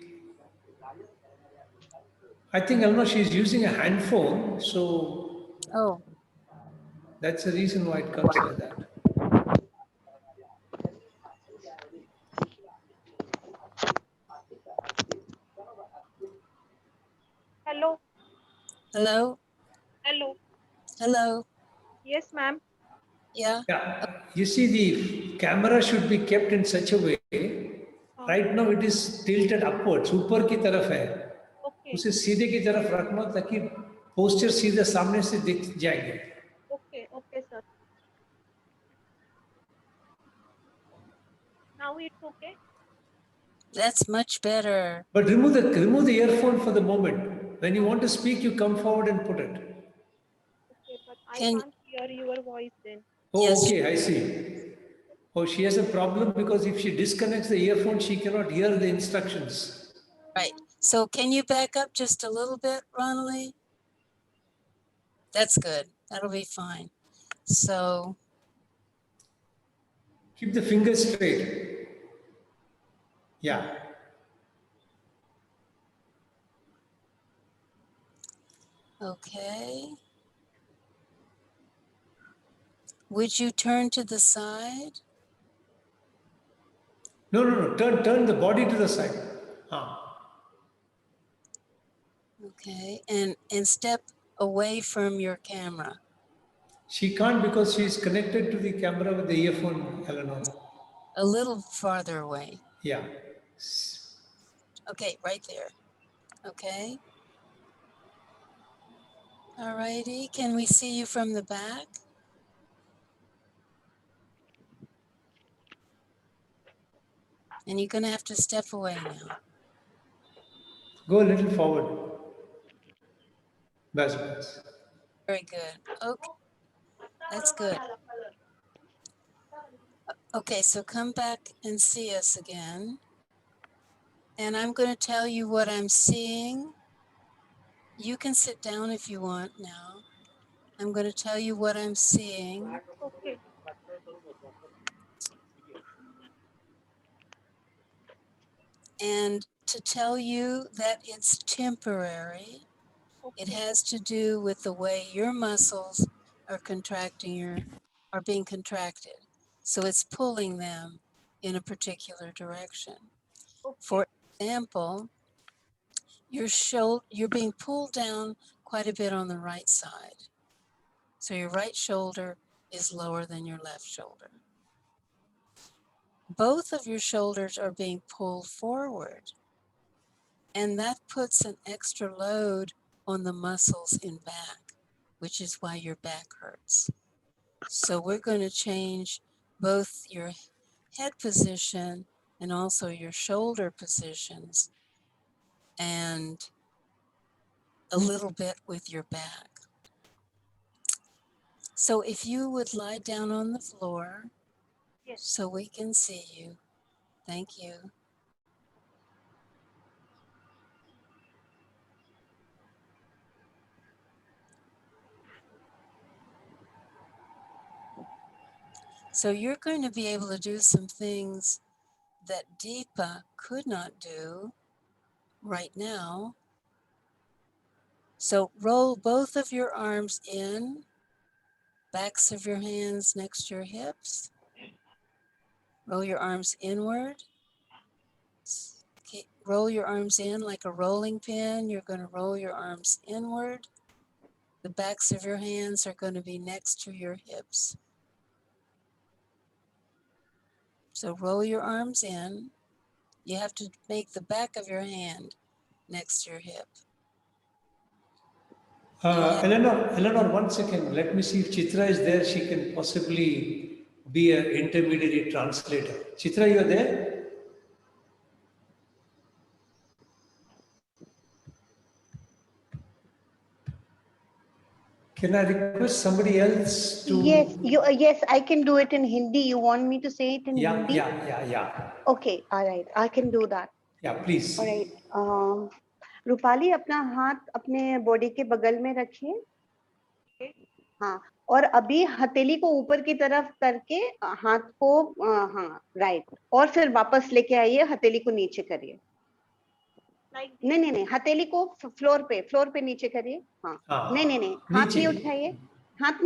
I think Alma she's using a hand phone, so Oh, that's the reason why it comes like that. Hello. hello? Hello. Hello? Yes, ma'am. Yeah? Yeah. You see, the camera should be kept in such a way. Right now it is tilted upwards, ऊपर की तरफ है. Okay. उसे सीधे की तरफ रखना ताकि पोस्चर सीधे सामने से दिख जाएंगे. Okay. Okay, sir. Now it's okay. That's much better. But remove the earphone for the moment. When you want to speak, you come forward and put it. Okay, but I Can can't hear your voice then. Oh, yes, okay, I see. Oh, she has a problem because if she disconnects the earphone, she cannot hear the instructions. right. So can you back up just a little bit, Ronald? That's good. That'll be fine. So, Keep the fingers straight. Yeah. okay. Would you turn to the side? No, no, no. Turn the body to the side. Ah. Okay. And step away from your camera. She can't because she is connected to the camera with the earphone, Eleanor. A little farther away. Yeah. Okay, right there. Okay. All righty. Can we see you from the back? And you're going to have to step away now. Go a little forward. Bas. Very good. Okay. That's good. Okay, so come back and see us again. And I'm going to tell you what I'm seeing. You can sit down if you want now. I'm going to tell you what I'm seeing. Okay. And to tell you that it's temporary, it has to do with the way your muscles are are being contracted. So it's pulling them in a particular direction. For example, you're being pulled down quite a bit on the right side. So your right shoulder is lower than your left shoulder. Both of your shoulders are being pulled forward, and that puts an extra load on the muscles in back, which is why your back hurts. So we're going to change both your head position and also your shoulder positions and a little bit with your back. So if you would lie down on the floor so we can see you. Thank you. So you're going to be able to do some things that Deepa could not do right now. So roll both of your arms in, backs of your hands next to your hips. Roll your arms inward. Okay, roll your arms in like a rolling pin. You're going to roll your arms inward. The backs of your hands are going to be next to your hips. So roll your arms in. You have to make the back of your hand next to your hip. Eleanor, 1 second. Let me see if Chitra is there. She can possibly be an intermediary translator. Chitra, you are there? Can I request somebody else to? Yes, I can do it in Hindi. You want me to say it in Hindi? Yeah. Okay, all right, I can do that. Yeah, please. All right. Rupali अपना हाथ अपने body के बगल में रखिए. हाँ, और अभी हथेली को ऊपर की तरफ करके हाथ को हाँ राइट, और फिर वापस लेके आइए, हथेली को नीचे करिए. नहीं, हथेली को फ्लोर पे नीचे करिए. हाँ, नहीं, हाथ नहीं उठाइए, हाथ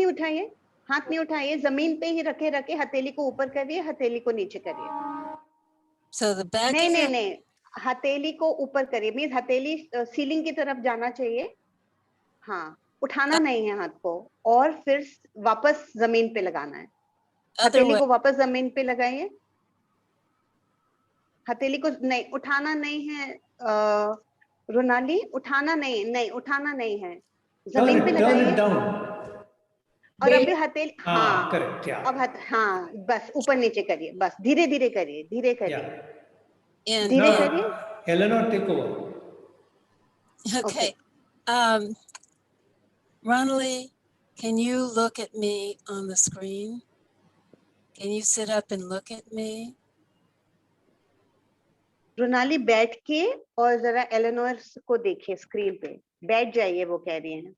नहीं उठाइए, जमीन पे ही रखे हथेली को ऊपर करिए, हथेली को नीचे करिए. So the back नहीं, हथेली को ऊपर करिए, मीन्स हथेली सीलिंग की तरफ जाना चाहिए. हाँ, उठाना नहीं है हाथ को, और फिर वापस जमीन पे लगाना है. हथेली को वापस जमीन पे लगाइए. हथेली को नहीं उठाना नहीं है. रोनाली, उठाना नहीं है, जमीन पे लगाइए. और अभी हथेली करेक्ट. अब हाँ, बस ऊपर नीचे करिए, बस धीरे करिए, धीरे करिए. Eleanor, take over. Okay. Ronali, can you look at me on the screen? Can you sit up and look at me? Ronali बैठ के और जरा एलेनोर को देखिए स्क्रीन पे. बैठ जाइए, वो कह रही हैं.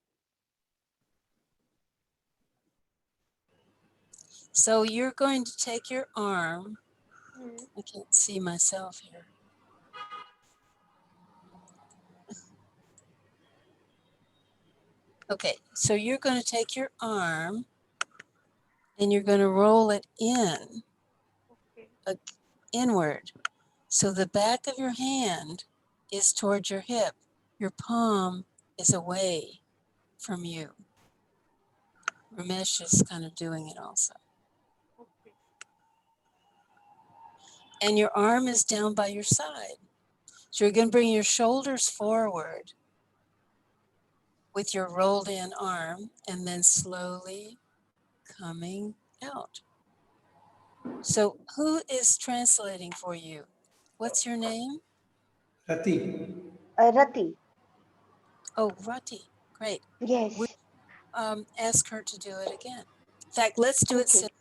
So you're going to take your arm. I can't see myself here. Okay, so you're going to take your arm and you're going to roll it in, inward. So the back of your hand is towards your hip. Your palm is away from you. Ramesh is kind of doing it also. And your arm is down by your side. So you're going to bring your shoulders forward with your rolled in arm and then slowly coming out. So who is translating for you? What's your name? Rati. Rati. Oh, Rati. Great. Yes. Ask her to do it again. In fact, let's do it.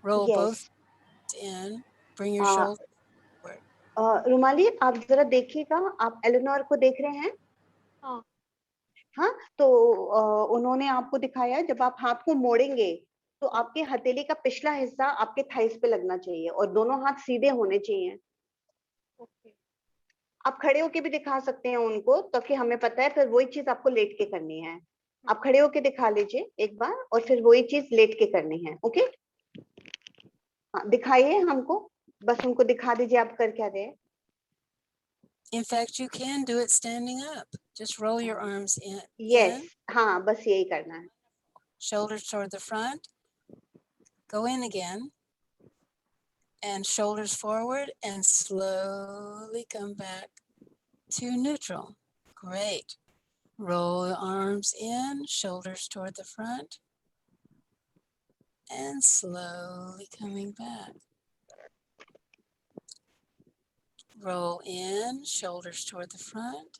Roll both chest in. Bring your हाँ, shoulder forward. रुमाली आप जरा देखिएगा, आप Eleanor को देख रहे हैं? हाँ हाँ, तो उन्होंने आपको दिखाया जब आप हाथ को मोड़ेंगे तो आपके हथेली का पिछला हिस्सा आपके थाइस पे लगना चाहिए और दोनों हाथ सीधे होने चाहिए। ओके आप खड़े होके भी दिखा सकते हैं उनको, ताकि हमें पता है, फिर वही चीज आपको लेट के करनी है। आप खड़े होके दिखा लीजिए एक बार और फिर वही चीज लेट के करनी है। ओके, हाँ दिखाइए हमको, बस उनको दिखा दीजिए आप कर क्या रहे हैं। In fact, you can do it standing up. Just roll your arms in, yes, हाँ बस यही करना है। shoulders toward the front. Go in again. And shoulders forward and slowly come back to neutral. Great. Roll the arms in, shoulders toward the front. And slowly coming back. Roll in, shoulders toward the front.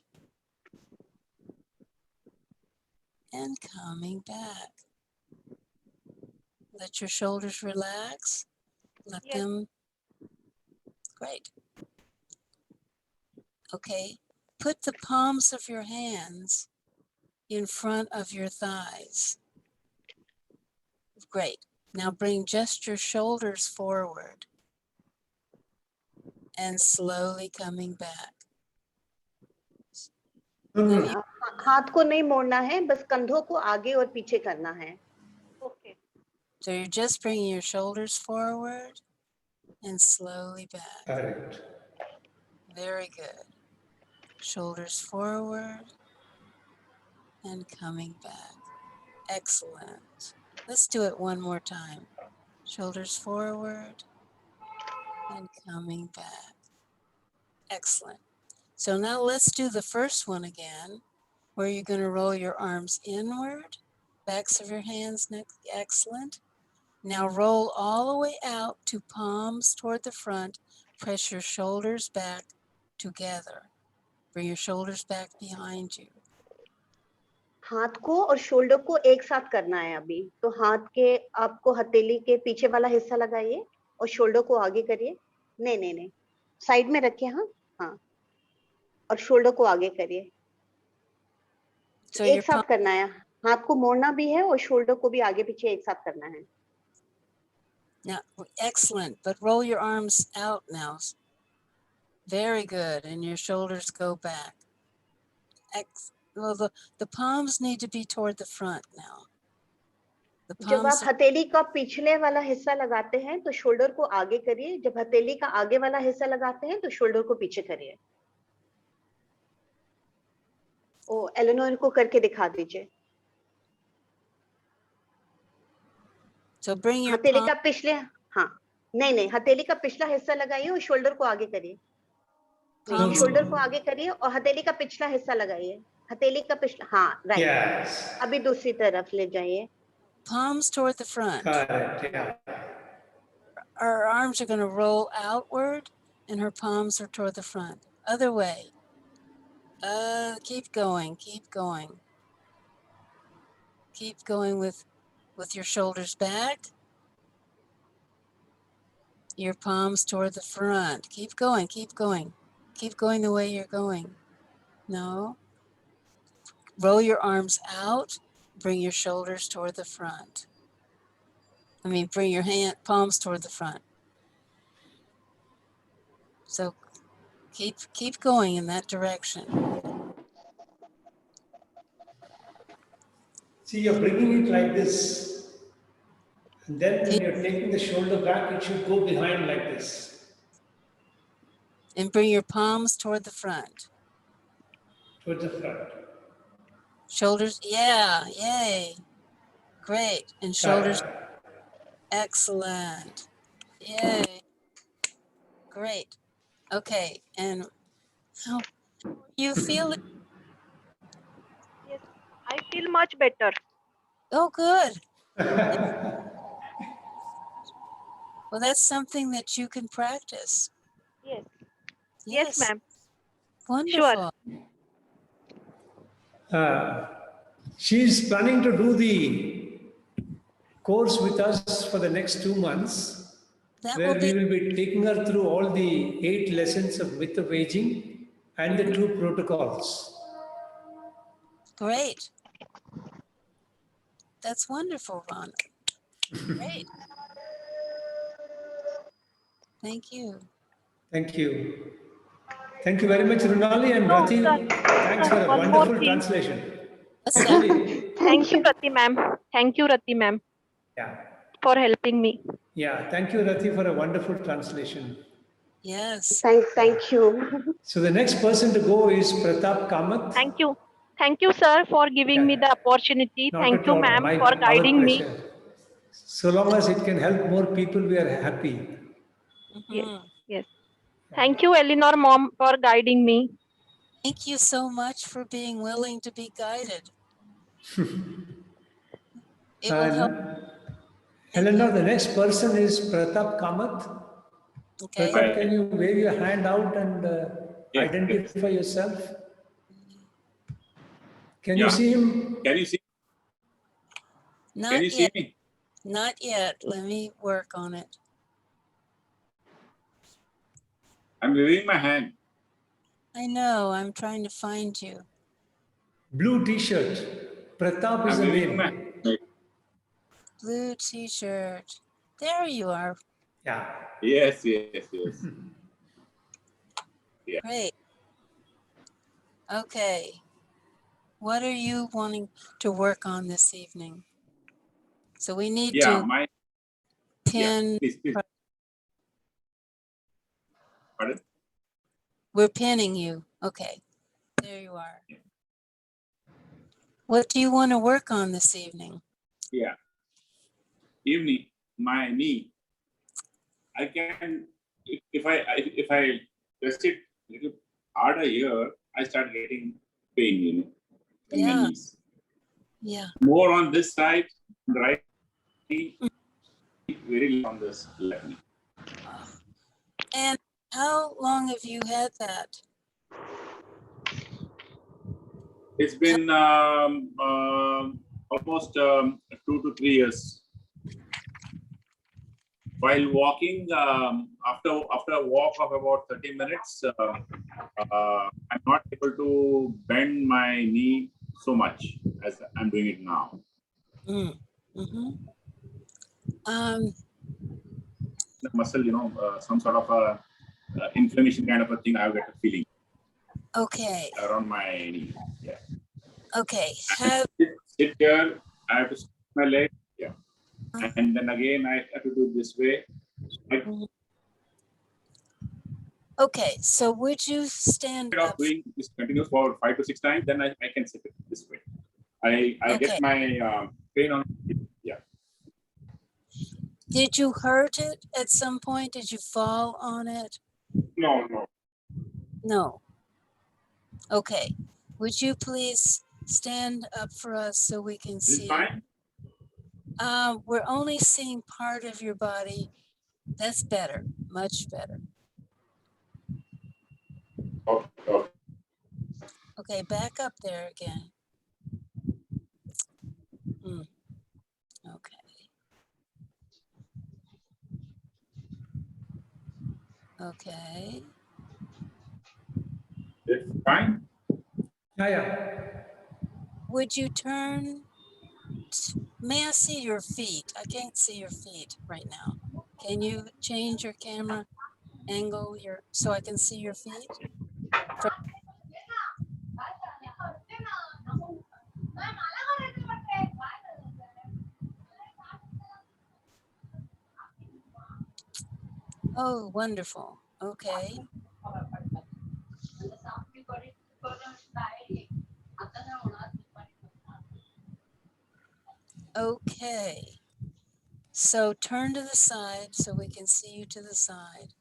And coming back. Let your shoulders relax. Let Yes. them, great. Okay, put the palms of your hands in front of your thighs. Great. Now bring just your shoulders forward and slowly coming back. हाथ को नहीं मोड़ना है, बस कंधों को आगे और पीछे करना है। Okay So you're just bringing your shoulders forward and slowly back. Correct. Very good. Shoulders forward and coming back. Excellent. Let's do it one more time. Shoulders forward and coming back. Excellent. So now let's do the first one again, where you're going to roll your arms inward, backs of your hands next. Excellent. Now roll all the way out to palms toward the front. Press your shoulders back together. Bring your shoulders back behind you. हाथ को और shoulder को एक साथ करना है अभी। तो हाथ के आपको हथेली के पीछे वाला हिस्सा लगाइए और शोल्डर को आगे करिए। नहीं नहीं नहीं, साइड में रखिए। हाँ हाँ, और शोल्डर को आगे करिए। So एक साथ करना है, हाथ को मोड़ना भी है और शोल्डर को भी आगे पीछे एक साथ करना है। now, excellent, but roll your arms out now. Very good, and your shoulders go back. Well, the palms need to be toward the front now. The जब आप palms, हथेली का पिछले वाला हिस्सा लगाते हैं तो शोल्डर को आगे करिए, जब हथेली का आगे वाला हिस्सा लगाते हैं तो शोल्डर को पीछे करिए। ओ एलेनोर को करके दिखा दीजिए। so bring your हथेली palm, का पिछले, हाँ नहीं नहीं, हथेली का पिछला हिस्सा लगाइए और शोल्डर को आगे करिए। नहीं, palms, शोल्डर को आगे करिए और हथेली का पिछला हिस्सा लगाइए। हथेली का पिछला, हाँ राइट। Yes. अभी दूसरी तरफ ले जाइए। palms toward the front. Correct. Yeah. Her arms are going to roll outward and her palms are toward the front. Other way. Keep going, keep going. Keep going with your shoulders back. Your palms toward the front. Keep going, keep going. Keep going the way you're going. No. Roll your arms out. Bring your shoulders toward the front. Bring your palms toward the front. So keep going in that direction. See, you're bringing it like this. And then when you're taking the shoulder back, it should go behind like this. And bring your palms toward the front. Towards the front. Shoulders, yeah, yay. Great. And shoulders, excellent. Yay. Great. Okay, and how you feel it? yes I feel much better. Oh, good. Well, that's something that you can practice. Yes Yes, ma'am. wonderful. She's planning to do the course with us for the next 2 months. That where will we be will be taking her through all the 8 lessons of myth of aging and the 2 protocols. great. That's wonderful, Ron. Great. Thank you. Thank you. Thank you very much, Runali and No, Rati. sir. Thanks Sir, for a one more wonderful thing. translation. What's that? Really, Thank Thank you, you. Rati ma'am. Thank you, Rati ma'am, yeah. for helping me. Yeah, thank you, Rati, for a wonderful translation. Yes. Thank you. So the next person to go is Pratap Kamath. Thank you. Thank you, sir, for giving me Yeah, the opportunity. not Thank at you, all. ma'am, for Our guiding me. pleasure. So long as it can help more people, we are happy. Yes, Mhm. yes. Thank you, Eleanor mom, for guiding me. Thank you so much for being willing to be guided. It will help. And Thank Eleanor, you. the next person is Pratap Kamath. Okay. Pratap, can you wave your hand out and Yes, identify yourself? Can you yeah. see him? Can you see? Can Not you see yet. me? Not yet. Let me work on it. I'm waving my hand. I know. I'm trying to find you. Blue t-shirt. Pratap is I'm the waving my name. hand. Blue t-shirt. There you are. Yeah. Yes. Yeah. Great. Okay. What are you wanting to work on this evening? So we need Yeah. to My. Yeah. pin. Please. Pardon? We're pinning you. Okay. There you are. Yeah. What do you want to work on this evening? Yeah. Evening. My knee. I can. If I rest it little harder here, I start getting pain. In my Yeah. knees. Yeah. More on this side, right knee. Very on this left knee. And how long have you had that? It's been almost 2 to 3 years. While walking, after a walk of about 30 minutes, I'm not able to bend my knee so much as I'm doing it now. Mm. Mm-hmm. The muscle, some sort of a inflammation kind of a thing. I get a feeling Okay. around my knee. Yeah. Okay. Have Sit here. I have to stretch my leg. Yeah. And then again, I have to do it this way. okay. So would you stand Instead up? of doing this continuous for 5 to 6 times, then I can sit it this way. I Okay. get my pain on. Yeah. Did you hurt it at some point? Did you fall on it? No. No. Okay. Would you please stand up for us so we can Is it see? fine? We're only seeing part of your body. That's better. Much better. Okay. Okay. Back up there again. Okay. Okay. It's fine. Yeah. Would you turn? May I see your feet? I can't see your feet right now. Can you change your camera angle so I can see your feet? Oh, wonderful. Okay. Okay. So turn to the side so we can see you to the side.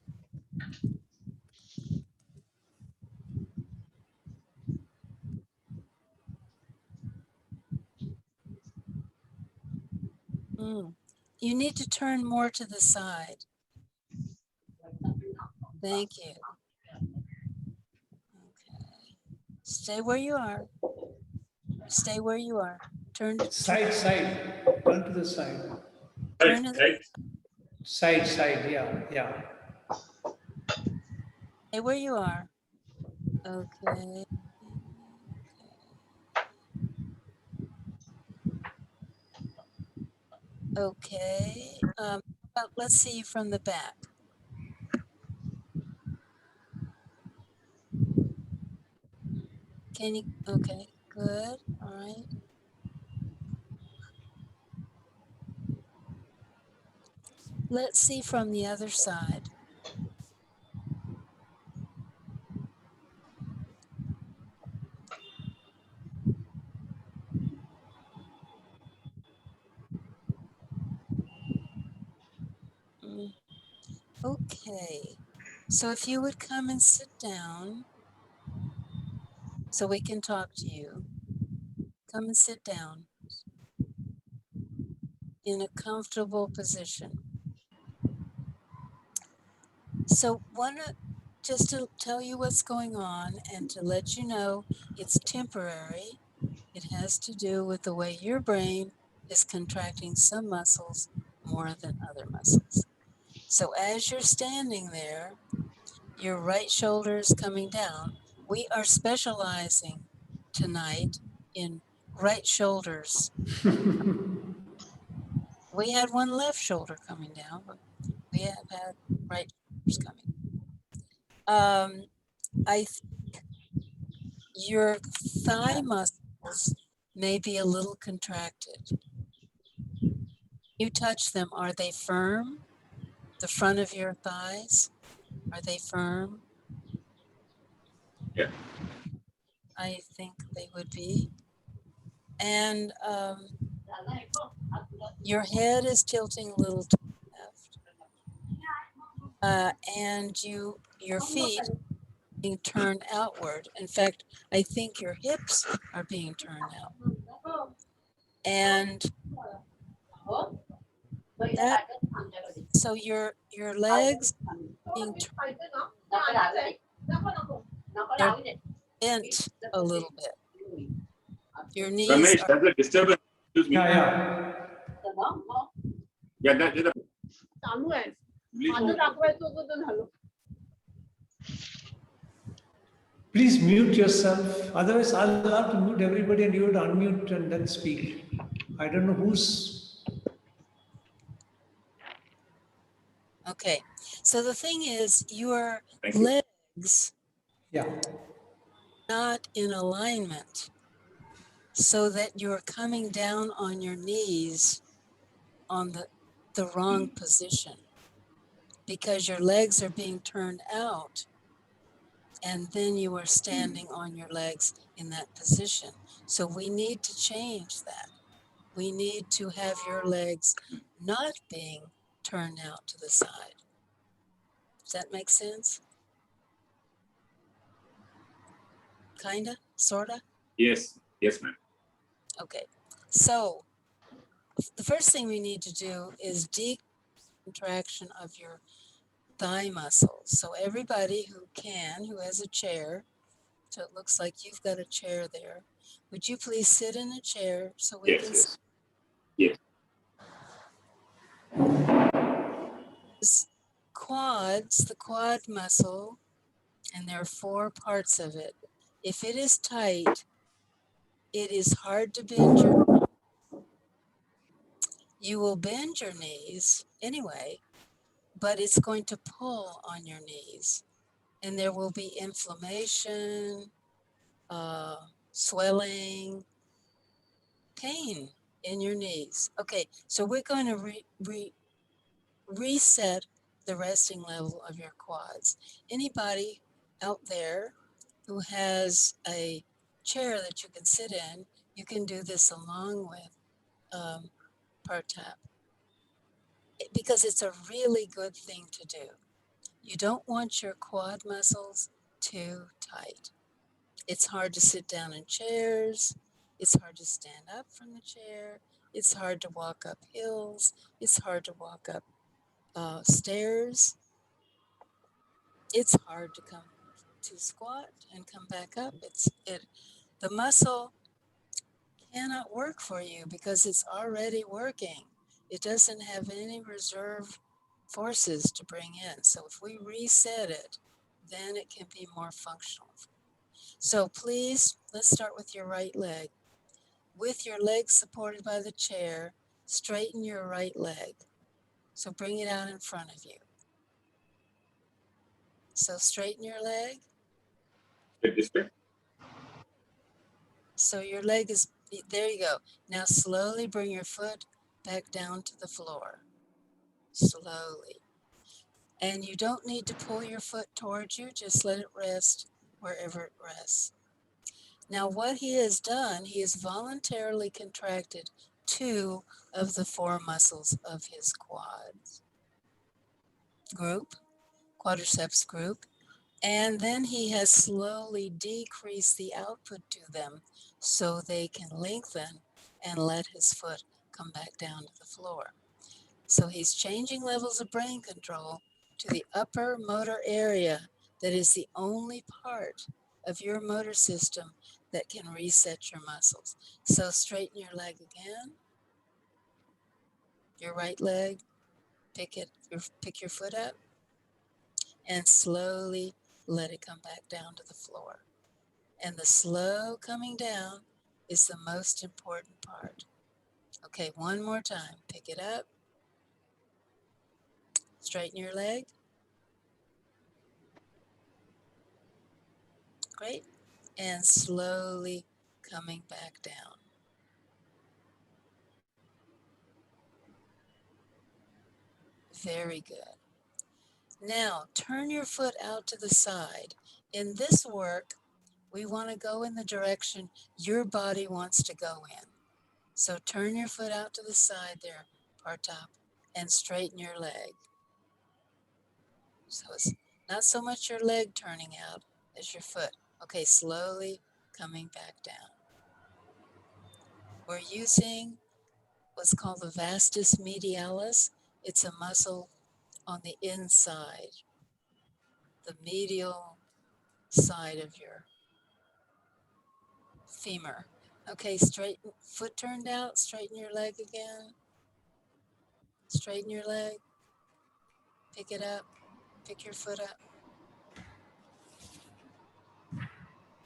You need to turn more to the side. Thank you. Okay. Stay where you are. Stay where you are. Turn to Side. Turn to the side. turn to the, Right. Side, yeah. Hey, where you are. Okay. Okay. Let's see from the back. Can you, okay, good, all right. Let's see from the other side. Mm, okay, so if you would come and sit down so we can talk to you. Come and sit down in a comfortable position. So just to tell you what's going on and to let you know it's temporary. It has to do with the way your brain is contracting some muscles more than other muscles. So as you're standing there, your right shoulder is coming down. We are specializing tonight in right shoulders. We had one left shoulder coming down, but we have had right shoulders coming. I think your thigh muscles may be a little contracted. You touch them, are they firm? The front of your thighs, are they firm? Yeah. I think they would be. And your head is tilting a little to the left. And your feet being turned outward. In fact, I think your hips are being turned out. And that, so your legs being turned, they're bent a little bit. Your knees Ramesh, are, that's a disturbance. Excuse me. Yeah. Yeah, that's a. Please mute yourself. Otherwise, I'll have to mute everybody and you have to unmute and then speak. I don't know who's. okay. So the thing is, your Thank you. legs Yeah. not in alignment so that you're coming down on your knees on the wrong position because your legs are being turned out and then you are standing on your legs in that position. So we need to change that. We need to have your legs not being turned out to the side. Does that make sense? Kinda? Sorta? Yes, ma'am. Okay. So the first thing we need to do is decontraction of your thigh muscles. So everybody who has a chair, so it looks like you've got a chair there. Would you please sit in a chair so we can see Yes. quads, the quad muscle, and there are 4 parts of it. If it is tight, it is hard to bend you will bend your knees anyway, but it's going to pull on your knees and there will be inflammation, swelling, pain in your knees. Okay, so we're going to reset the resting level of your quads. Anybody out there who has a chair that you can sit in, you can do this along with part tap because it's a really good thing to do. You don't want your quad muscles too tight. It's hard to sit down in chairs. It's hard to stand up from the chair. It's hard to walk up hills. It's hard to walk up stairs. It's hard to come to squat and come back up. The muscle cannot work for you because it's already working. It doesn't have any reserve forces to bring in. So if we reset it, then it can be more functional. So please, let's start with your right leg. With your legs supported by the chair, straighten your right leg. So bring it out in front of you. So straighten your leg. This way. So your leg is, there you go. Now slowly bring your foot back down to the floor. Slowly. And you don't need to pull your foot towards you, just let it rest wherever it rests. Now what he has done, he has voluntarily contracted 2 of the 4 muscles of his quads group, quadriceps group, and then he has slowly decreased the output to them so they can lengthen and let his foot come back down to the floor. So he's changing levels of brain control to the upper motor area that is the only part of your motor system that can reset your muscles. So straighten your leg again, your right leg, pick your foot up and slowly let it come back down to the floor. And the slow coming down is the most important part. Okay, one more time. Pick it up. Straighten your leg. Great. And slowly coming back down. Very good. Now, turn your foot out to the side. In this work, we want to go in the direction your body wants to go in. So turn your foot out to the side there, Partop, and straighten your leg. So it's not so much your leg turning out as your foot. Okay, slowly coming back down. We're using what's called the vastus medialis. It's a muscle on the inside, the medial side of your femur. Okay, straighten, foot turned out, straighten your leg again. Straighten your leg, pick it up, pick your foot up.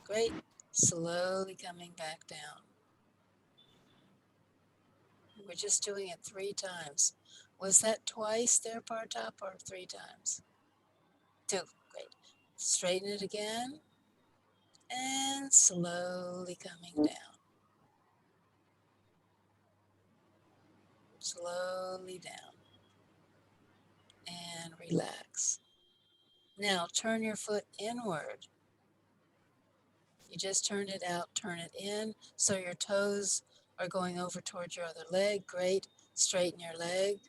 Great, slowly coming back down. We're just doing it 3 times. Was that twice there, Partop, or 3 times? 2, great. Straighten it again, and slowly coming down. Slowly down. And relax. Now turn your foot inward. You just turned it out, turn it in, so your toes are going over towards your other leg. Great. Straighten your leg.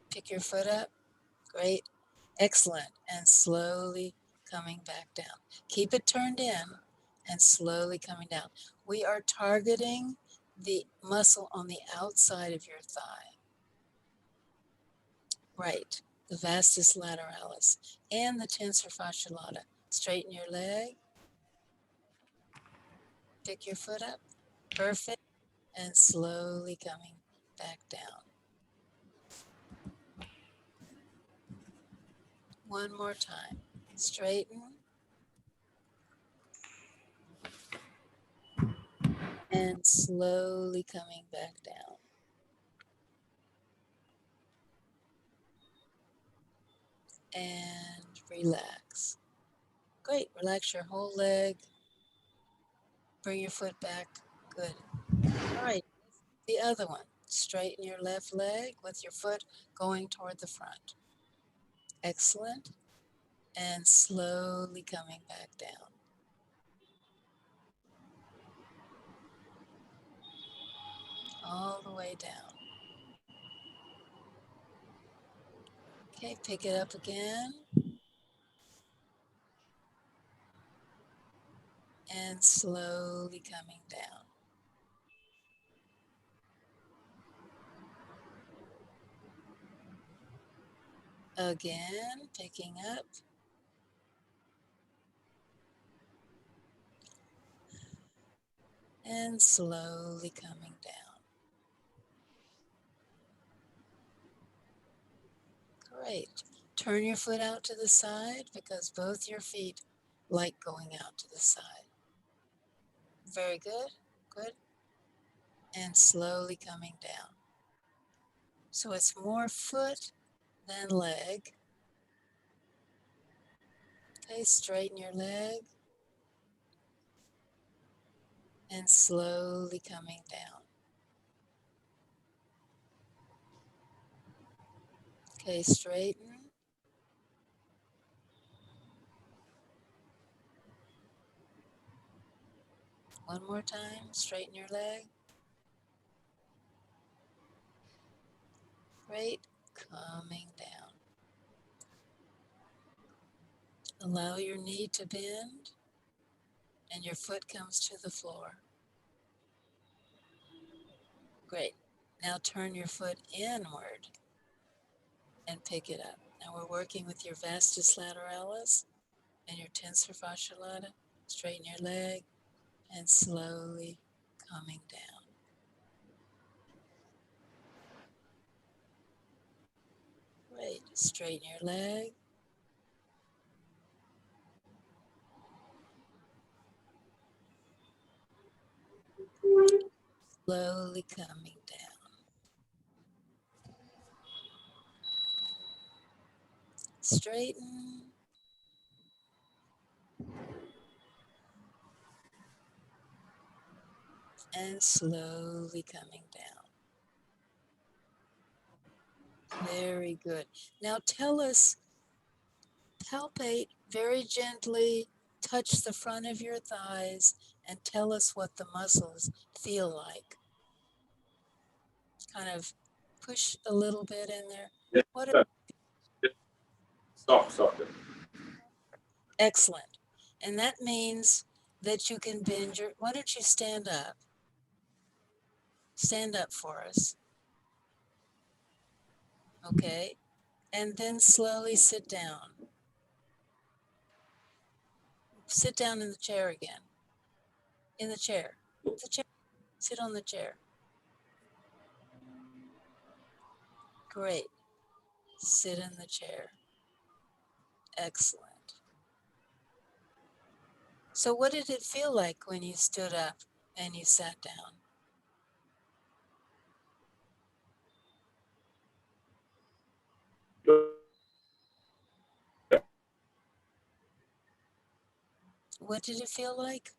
Pick your foot up. Great. Excellent. And slowly coming back down. Keep it turned in and slowly coming down. We are targeting the muscle on the outside of your thigh. Right. The vastus lateralis and the tensor fasciae lata. Straighten your leg. Pick your foot up. Perfect. And slowly coming back down. One more time. Straighten. And slowly coming back down. And relax. Great. Relax your whole leg. Bring your foot back. Good. All right. The other one. Straighten your left leg with your foot going toward the front. Excellent. And slowly coming back down. All the way down. Okay, pick it up again. And slowly coming down. Again, picking up. And slowly coming down. Great. Turn your foot out to the side because both your feet like going out to the side. Very good. Good. And slowly coming down. So it's more foot than leg. Okay, straighten your leg. And slowly coming down. Okay, straighten. One more time, straighten your leg. Great, coming down. Allow your knee to bend and your foot comes to the floor. Great. Now turn your foot inward and pick it up. Now we're working with your vastus lateralis and your tensor fascia lata. Straighten your leg and slowly coming down. Great. Straighten your leg. Slowly coming down. Straighten. And slowly coming down. Very good. Now tell us, palpate very gently, touch the front of your thighs, and tell us what the muscles feel like. Kind of push a little bit in there. Yes, What sir. Soft. excellent. And that means that you can bend your, why don't you stand up? Stand up for us. Okay. And then slowly sit down. Sit down in the chair again. In the chair. The chair. Sit on the chair. Great. Sit in the chair. Excellent. So what did it feel like when you stood up and you sat down? What did it feel like?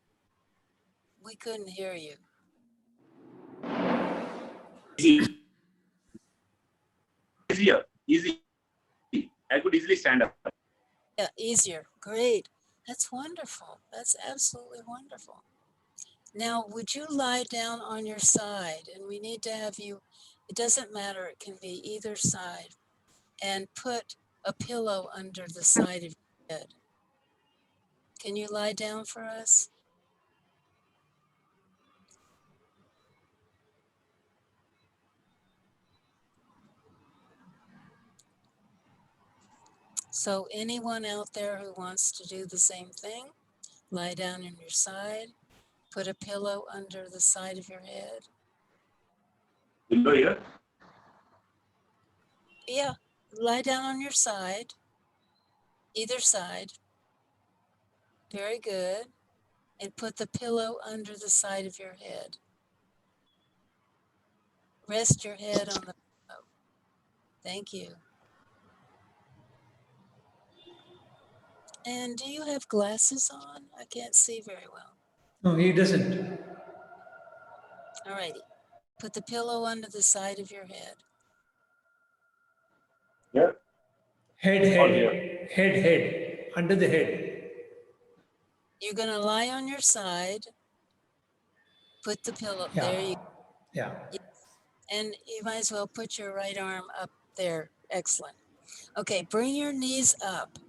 We couldn't hear you. Easy. I could easily stand up. Yeah, easier. Great. That's wonderful. That's absolutely wonderful. Now, would you lie down on your side? And we need to have you, it doesn't matter, it can be either side, and put a pillow under the side of your head. Can you lie down for us? So anyone out there who wants to do the same thing, lie down on your side, put a pillow under the side of your head. Below here. Yeah, lie down on your side, either side. Very good. And put the pillow under the side of your head. Rest your head on the pillow. Thank you. And do you have glasses on? I can't see very well. No, he doesn't. All righty. Put the pillow under the side of your head. Yeah. Head, under the head. You're going to lie on your side. Put the pillow, Yeah. there you Yeah. go. And you might as well put your right arm up there. Excellent. Okay, bring your knees up.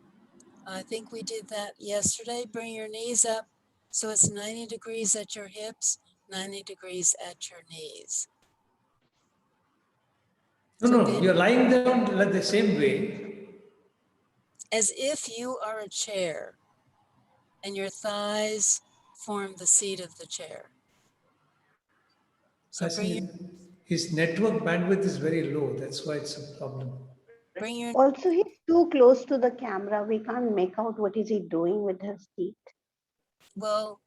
I think we did that yesterday. Bring your knees up so it's 90 degrees at your hips, 90 degrees at your knees. No, you're lying down like the same way. As if you are a chair and your thighs form the seat of the chair. So His network bandwidth is very low. That's why it's a problem. Bring your, Also, he's too close to the camera. We can't make out what is he doing with his feet. well,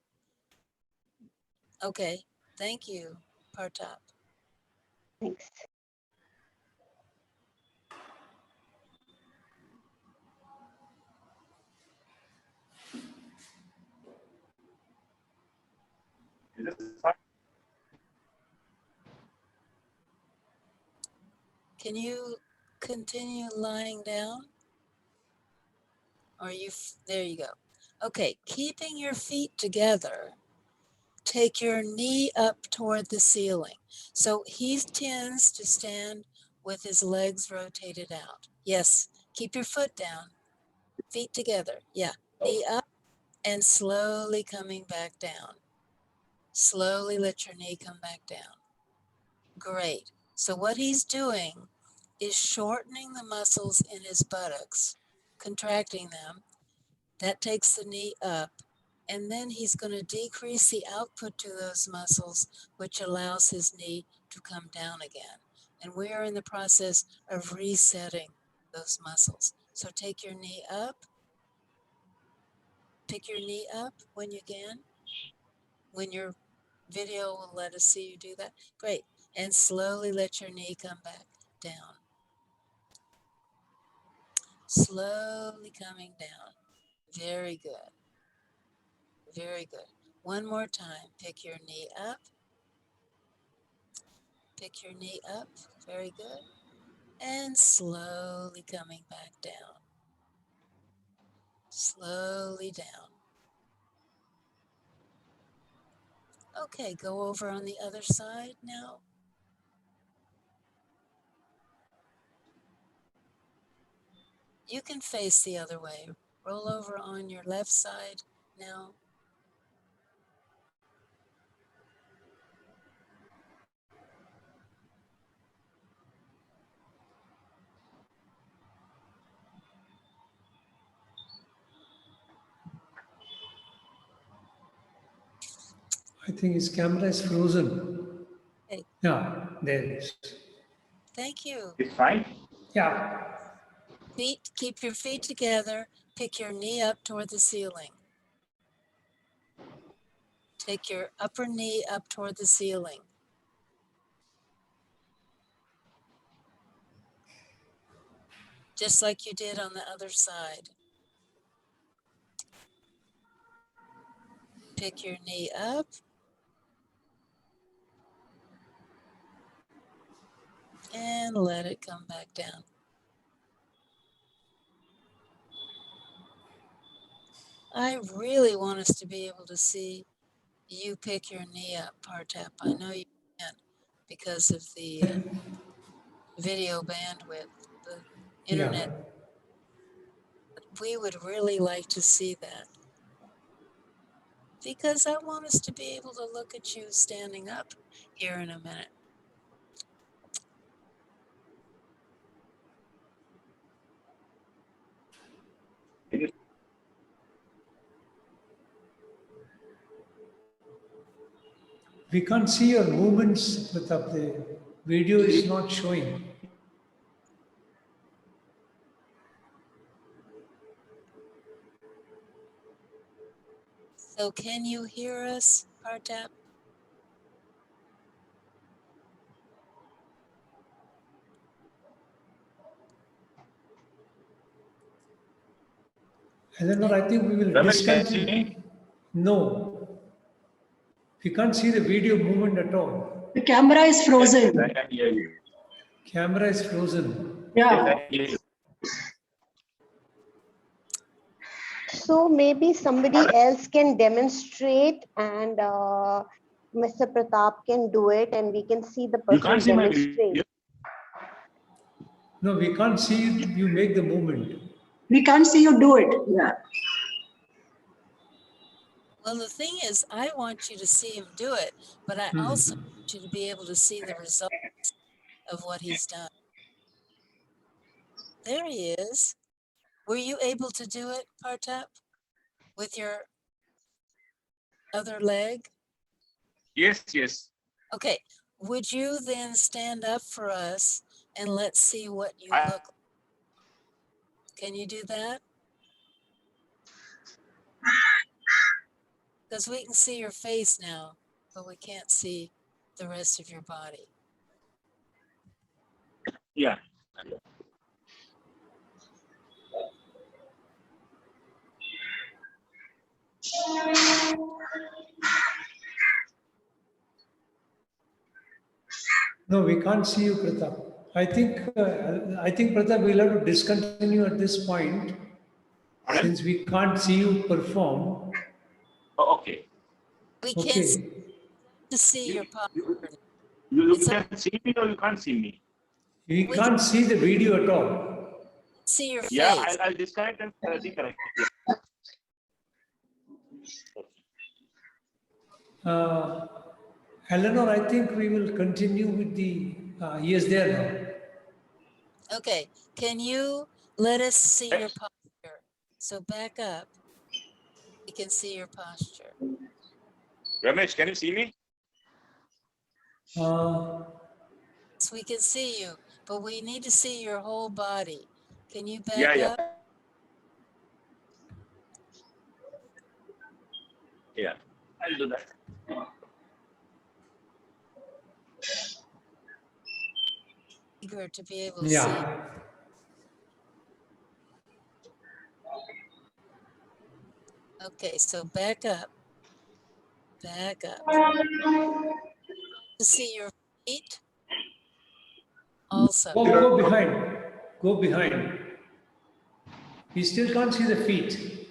okay. Thank you, Partap. Thanks. Is this fine? Can you continue lying down? Or there you go. Okay, keeping your feet together, take your knee up toward the ceiling. So he tends to stand with his legs rotated out. Yes, keep your foot down, feet together. Yeah, knee up and slowly coming back down. Slowly let your knee come back down. Great. So what he's doing is shortening the muscles in his buttocks, contracting them. That takes the knee up. And then he's going to decrease the output to those muscles, which allows his knee to come down again. And we are in the process of resetting those muscles. So take your knee up. Pick your knee up when you can. When your video will let us see you do that. Great. And slowly let your knee come back down. Slowly coming down. Very good. Very good. One more time. Pick your knee up. Pick your knee up. Very good. And slowly coming back down. Slowly down. Okay, go over on the other side now. You can face the other way. Roll over on your left side now. I think his camera is frozen. Okay, Yeah, there it is. thank you. It's fine. Yeah. Feet, keep your feet together. Pick your knee up toward the ceiling. Take your upper knee up toward the ceiling. Just like you did on the other side. Pick your knee up. And let it come back down. I really want us to be able to see you pick your knee up, Partap. I know you can't because of the video bandwidth, the internet. Yeah. But we would really like to see that because I want us to be able to look at you standing up here in a minute. We can't see your movements, Pratap. The video is not showing. So can you hear us, Partap? Eleanor, I think we will Ramesh, can you see discontinue. me? No, we can't see the video movement at all. The camera is frozen. Yes, I can hear you. Camera is frozen. Yes, Yeah. I can hear you. So maybe somebody else can demonstrate and Mr. Pratap can do it and we can see the You person can't see my demonstrate. video. No, we can't see you make the movement. We can't see you do it. Yeah. Well, the thing is, I want you to see him do it, but I also want you to be able to see the results of what he's done. There he is. Were you able to do it, Partap, with your other leg? Yes, yes. Okay, would you then stand up for us and let's see what you I- look like? Can you do that? Because we can see your face now, but we can't see the rest of your body. Yeah. No, we can't see you, Pratap. I think Pratap, we'll have to discontinue at this point Pardon? since we can't see you perform. Oh, okay. We can't see, Okay. to see You, your posture. you, you It's a, can see me or you can't see me. We We can't see the video at all. see your Yeah, face. I'll disconnect and reconnect. Yeah. Eleanor, I think we will continue with the, he is there now. Okay, can you let us see your posture? So back up. We can see your posture. Ramesh, can you see me? So we can see you, but we need to see your whole body. Can you Yeah, back yeah. up? Yeah, I'll do that. Eager to be able to see. Yeah. Okay, so back up. Back up. To see your feet also. Go behind. Go behind. We still can't see the feet.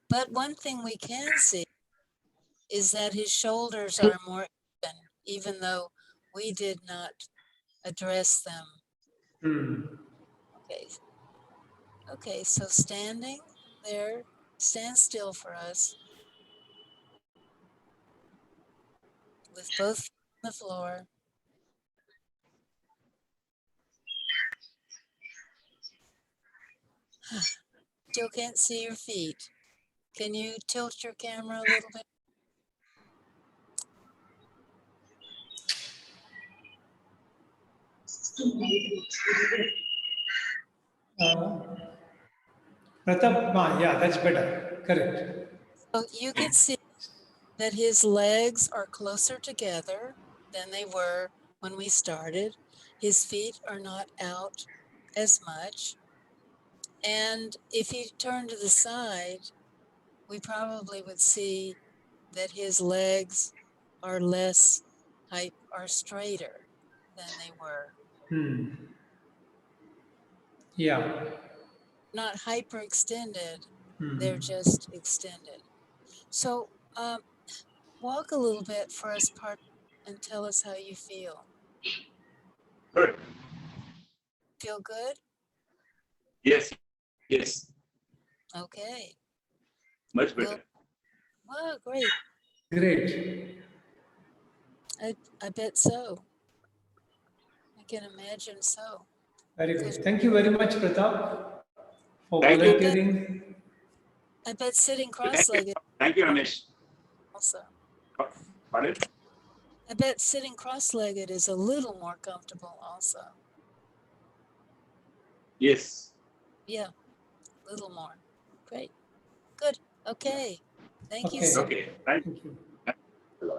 But one thing we can see is that his shoulders are more even, even though we did not address them. Okay. Okay, so standing there, stand still for us with both feet on the floor. Still can't see your feet. Can you tilt your camera a little bit? Pratap, yeah, that's better. Correct. So you can see that his legs are closer together than they were when we started. His feet are not out as much. And if you turn to the side, we probably would see that his legs are less height, are straighter than they were. Yeah. Not hyperextended, they're just extended. So walk a little bit for us, part, and tell us how you feel. Good. Feel good? Yes, yes, Okay. much Well, better. wow, great. Great. I bet so. I can imagine so. Very good. Thank you very much, Pratap, for Thank you. volunteering. I bet sitting Thank you, cross-legged thank you, Ramesh. also. Pardon? I bet sitting cross-legged is a little more comfortable also. Yes. Yeah, a little more. Great. Good. Okay. Thank you Okay. so Okay. Thank Thank you.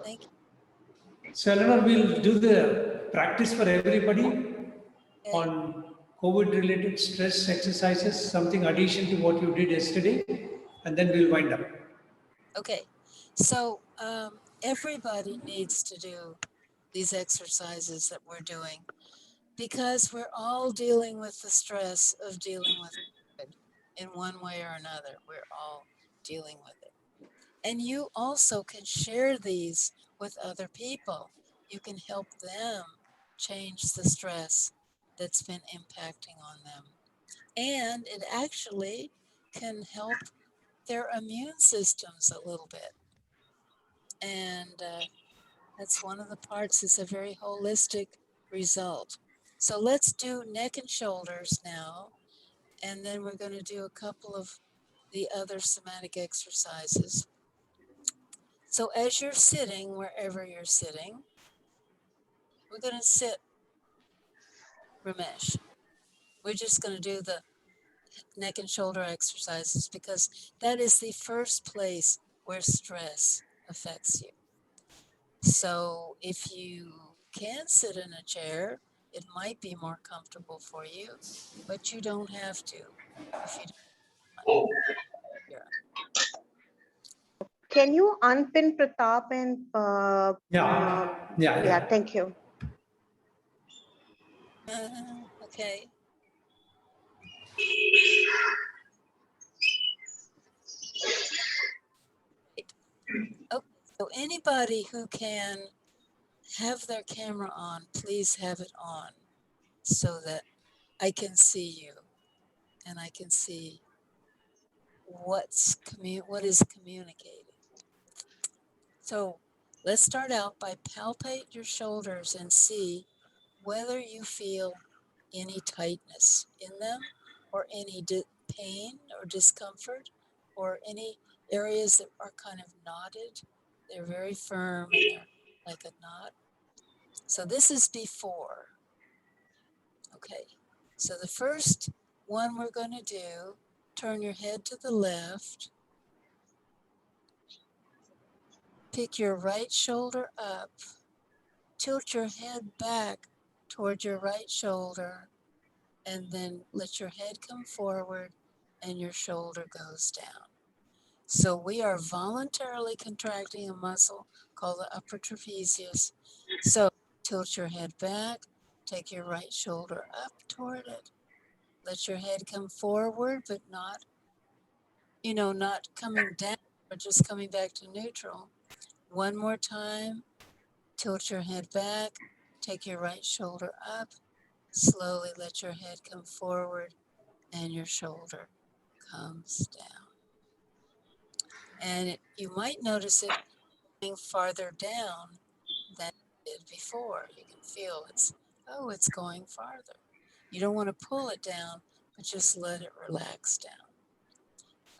Thank you. So, Eleanor, we'll do the practice for everybody Okay. on COVID-related stress exercises, something addition to what you did yesterday, and then we'll wind up. Okay. So everybody needs to do these exercises that we're doing because we're all dealing with the stress of dealing with COVID in one way or another. We're all dealing with it. And you also can share these with other people. You can help them change the stress that's been impacting on them. And it actually can help their immune systems a little bit. And that's one of the parts. It's a very holistic result. So let's do neck and shoulders now. And then we're going to do a couple of the other somatic exercises. So as you're sitting, wherever you're sitting, we're going to sit, Ramesh. We're just going to do the neck and shoulder exercises because that is the first place where stress affects you. So if you can sit in a chair, it might be more comfortable for you, but you don't have to if you don't. Can you unpin Pratap and Yeah. thank you. Okay. Okay, so anybody who can have their camera on, please have it on so that I can see you and I can see what is communicating. So let's start out by palpate your shoulders and see whether you feel any tightness in them or any pain or discomfort or any areas that are kind of knotted. They're very firm and they're like a knot. So this is before. Okay, so the first one we're going to do, turn your head to the left, pick your right shoulder up, tilt your head back toward your right shoulder, and then let your head come forward and your shoulder goes down. So we are voluntarily contracting a muscle called the upper trapezius. So tilt your head back, take your right shoulder up toward it. Let your head come forward, but not, not coming down or just coming back to neutral. One more time, tilt your head back, take your right shoulder up, slowly let your head come forward and your shoulder comes down. And you might notice it going farther down than it did before. You can feel it's going farther. You don't want to pull it down, but just let it relax down.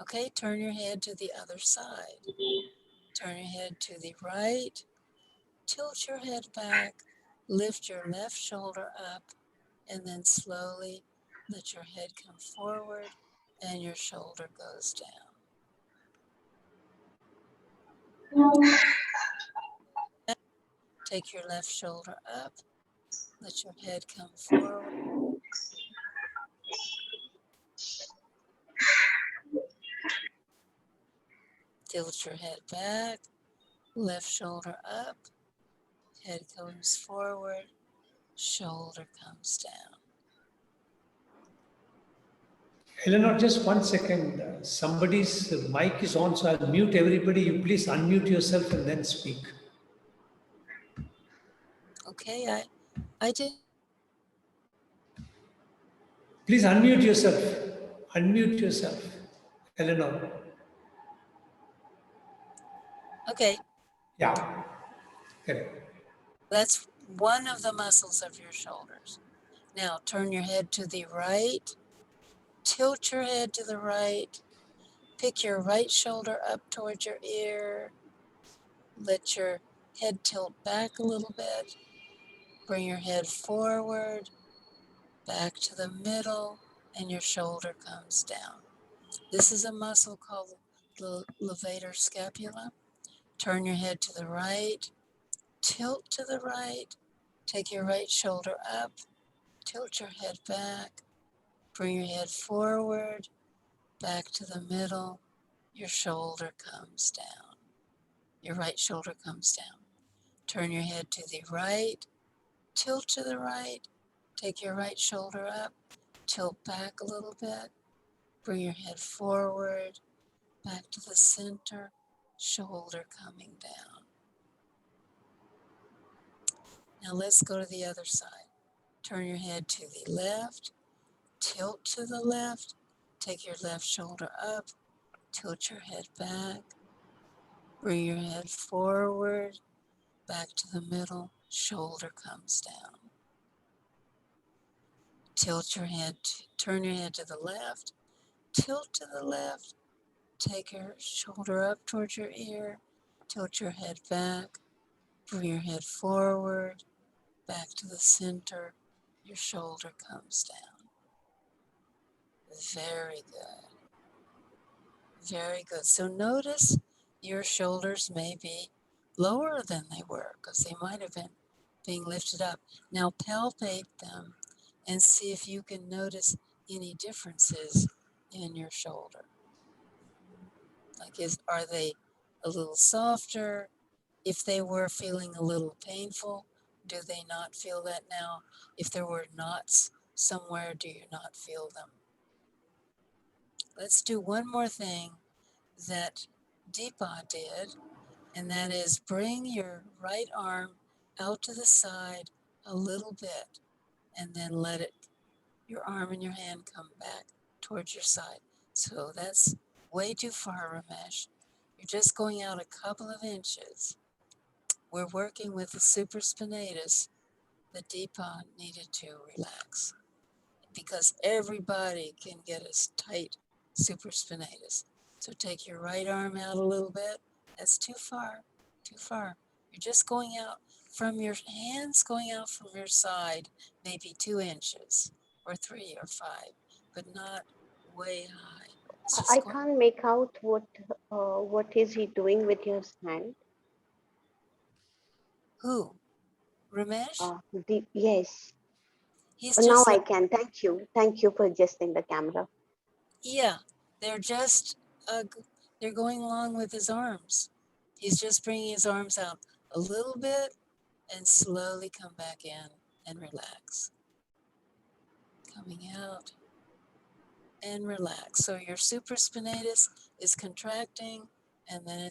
Okay, turn your head to the other side. Turn your head to the right. Tilt your head back. Lift your left shoulder up. And then slowly let your head come forward and your shoulder goes down. Take your left shoulder up. Let your head come forward. Tilt your head back. Left shoulder up. Head comes forward. Shoulder comes down. Eleanor, just 1 second. Somebody's mic is on, so I'll mute everybody. You please unmute yourself and then speak. Okay, I did. Please unmute yourself. Unmute yourself, Eleanor. Okay. Yeah. Okay. That's one of the muscles of your shoulders. Now turn your head to the right. Tilt your head to the right. Pick your right shoulder up towards your ear. Let your head tilt back a little bit. Bring your head forward, back to the middle, and your shoulder comes down. This is a muscle called the levator scapula. Turn your head to the right, tilt to the right, take your right shoulder up, tilt your head back, bring your head forward, back to the middle, your shoulder comes down. Your right shoulder comes down. Turn your head to the right, tilt to the right, take your right shoulder up, tilt back a little bit, bring your head forward, back to the center, shoulder coming down. Now let's go to the other side. Turn your head to the left, tilt to the left, take your left shoulder up, tilt your head back, bring your head forward, back to the middle, shoulder comes down. Tilt your head, turn your head to the left, tilt to the left, take your shoulder up towards your ear, tilt your head back, bring your head forward, back to the center. Your shoulder comes down. Very good. Very good. So notice your shoulders may be lower than they were because they might have been being lifted up. Now palpate them and see if you can notice any differences in your shoulder. Like are they a little softer? If they were feeling a little painful, do they not feel that now? If there were knots somewhere, do you not feel them? Let's do one more thing that Deepa did, and that is bring your right arm out to the side a little bit, and then let your arm and your hand come back towards your side. So that's way too far, Ramesh. You're just going out a couple of inches. We're working with the supraspinatus that Deepa needed to relax because everybody can get a tight supraspinatus. So take your right arm out a little bit. That's too far, too far. You're just going out from your hands, going out from your side, maybe 2 inches or 3 or 5, but not way high. I can't make out what is he doing with his hand. Who? Ramesh? Yes. He's Now just I can. Thank you. Thank you for adjusting the camera. Yeah, they're just, they're going along with his arms. He's just bringing his arms out a little bit and slowly come back in and relax. Coming out and relax. So your supraspinatus is contracting and then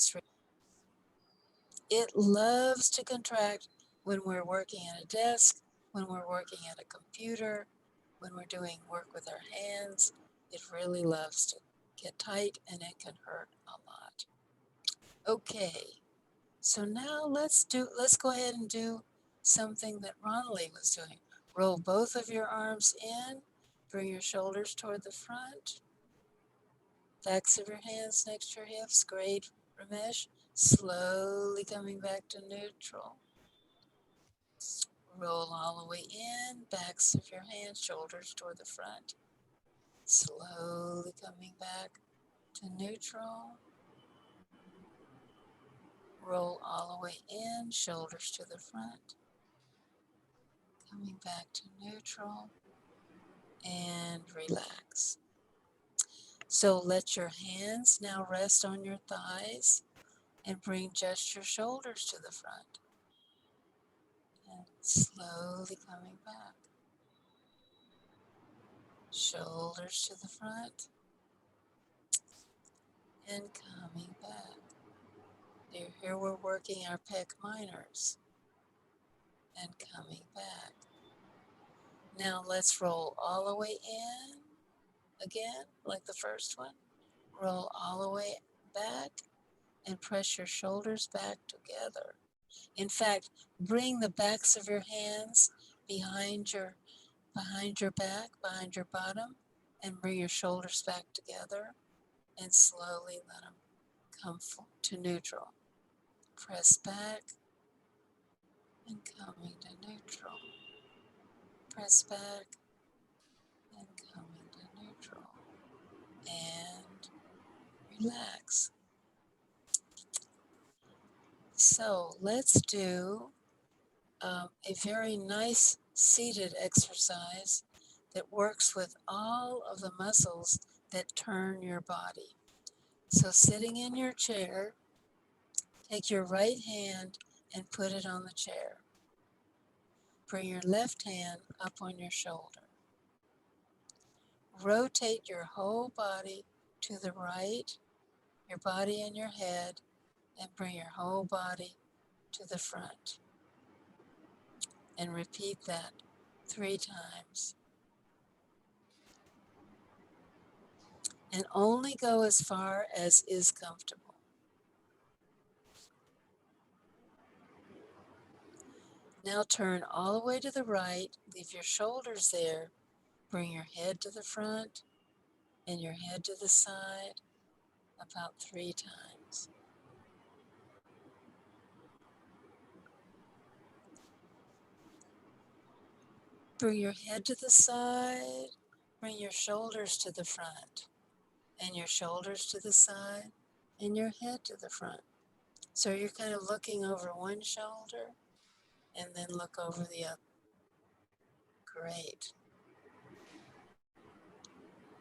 it loves to contract when we're working at a desk, when we're working at a computer, when we're doing work with our hands. It really loves to get tight and it can hurt a lot. Okay, so now let's go ahead and do something that Ronley was doing. Roll both of your arms in, bring your shoulders toward the front, backs of your hands next to your hips. Great, Ramesh. Slowly coming back to neutral. Roll all the way in, backs of your hands, shoulders toward the front. Slowly coming back to neutral. Roll all the way in, shoulders to the front. Coming back to neutral and relax. So let your hands now rest on your thighs and bring just your shoulders to the front. And slowly coming back. Shoulders to the front and coming back. Here we're working our pec minors and coming back. Now let's roll all the way in again, like the first one. Roll all the way back and press your shoulders back together. In fact, bring the backs of your hands behind your back, behind your bottom, and bring your shoulders back together and slowly let them come to neutral. Press back and coming to neutral. Press back and coming to neutral. And relax. So let's do a very nice seated exercise that works with all of the muscles that turn your body. So sitting in your chair, take your right hand and put it on the chair. Bring your left hand up on your shoulder. Rotate your whole body to the right, your body and your head, and bring your whole body to the front. And repeat that 3 times. And only go as far as is comfortable. Now turn all the way to the right, leave your shoulders there, bring your head to the front and your head to the side about 3 times. Bring your head to the side. Bring your shoulders to the front. And your shoulders to the side. And your head to the front. So you're kind of looking over one shoulder and then look over the other. Great.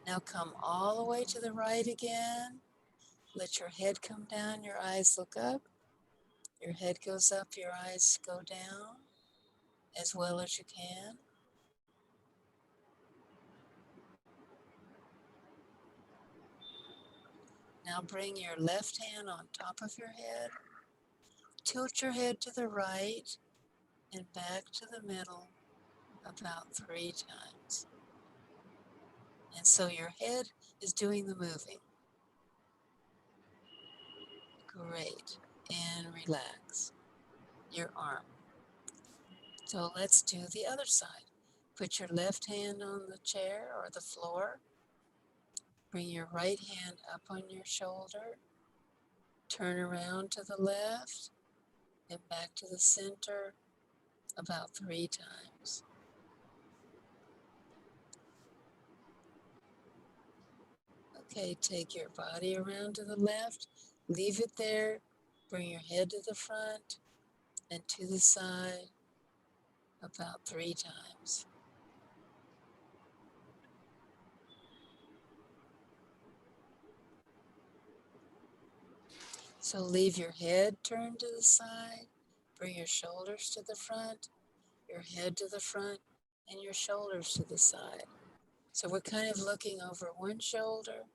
Now come all the way to the right again. Let your head come down, your eyes look up. Your head goes up, your eyes go down as well as you can. Now bring your left hand on top of your head. Tilt your head to the right and back to the middle about 3 times. And so your head is doing the moving. Great. And relax your arm. So let's do the other side. Put your left hand on the chair or the floor. Bring your right hand up on your shoulder. Turn around to the left and back to the center about 3 times. Okay, take your body around to the left. Leave it there. Bring your head to the front and to the side about 3 times. So leave your head turned to the side, bring your shoulders to the front, your head to the front, and your shoulders to the side. So we're kind of looking over one shoulder,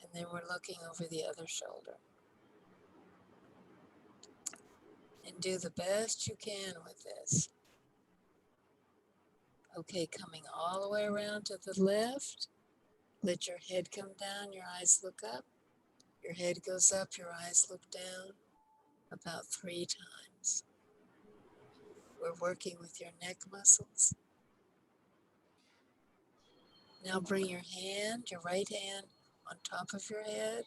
and then we're looking over the other shoulder. And do the best you can with this. Okay, coming all the way around to the left. Let your head come down, your eyes look up. Your head goes up, your eyes look down about 3 times. We're working with your neck muscles. Now bring your hand, your right hand, on top of your head.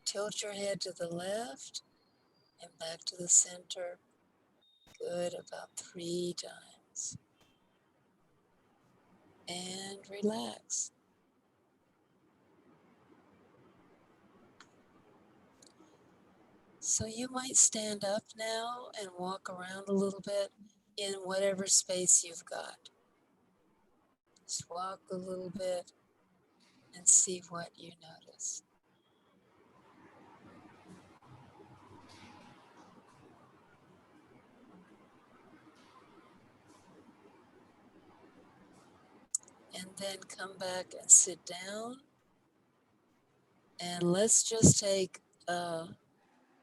Tilt your head to the left and back to the center. Good, about 3 times. And relax. So you might stand up now and walk around a little bit in whatever space you've got. Just walk a little bit and see what you notice. And then come back and sit down. And let's just take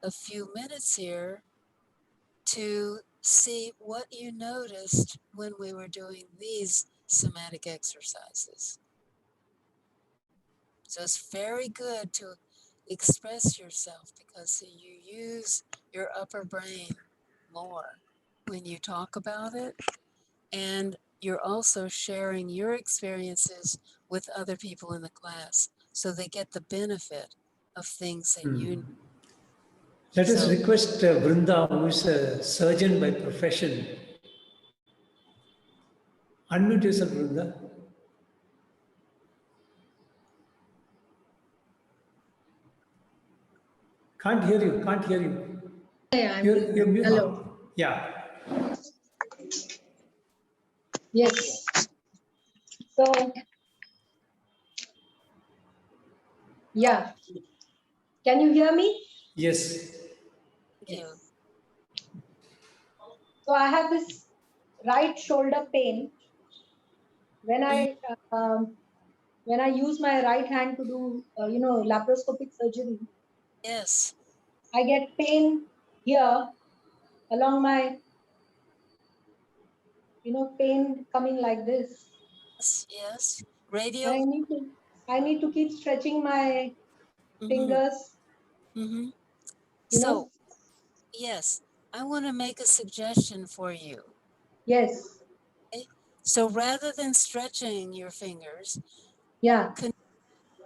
a few minutes here to see what you noticed when we were doing these somatic exercises. So it's very good to express yourself because you use your upper brain more when you talk about it. And you're also sharing your experiences with other people in the class so they get the benefit of things that you know. Let us request Vrinda, who is a surgeon by profession. Unmute yourself, Vrinda. Can't hear you, can't hear you. Yeah, You're mute. hello. Yeah. Yes. So, yeah. Can you hear me? Yes. Thank you. So I have this right shoulder pain when I use my right hand to do laparoscopic surgery. Yes. I get pain here along my pain coming like this. Yes. And Radio. I need to keep stretching my fingers. Mm-hmm. You So, know. yes, I want to make a suggestion for you. Yes. Okay? So rather than stretching your fingers, Yeah.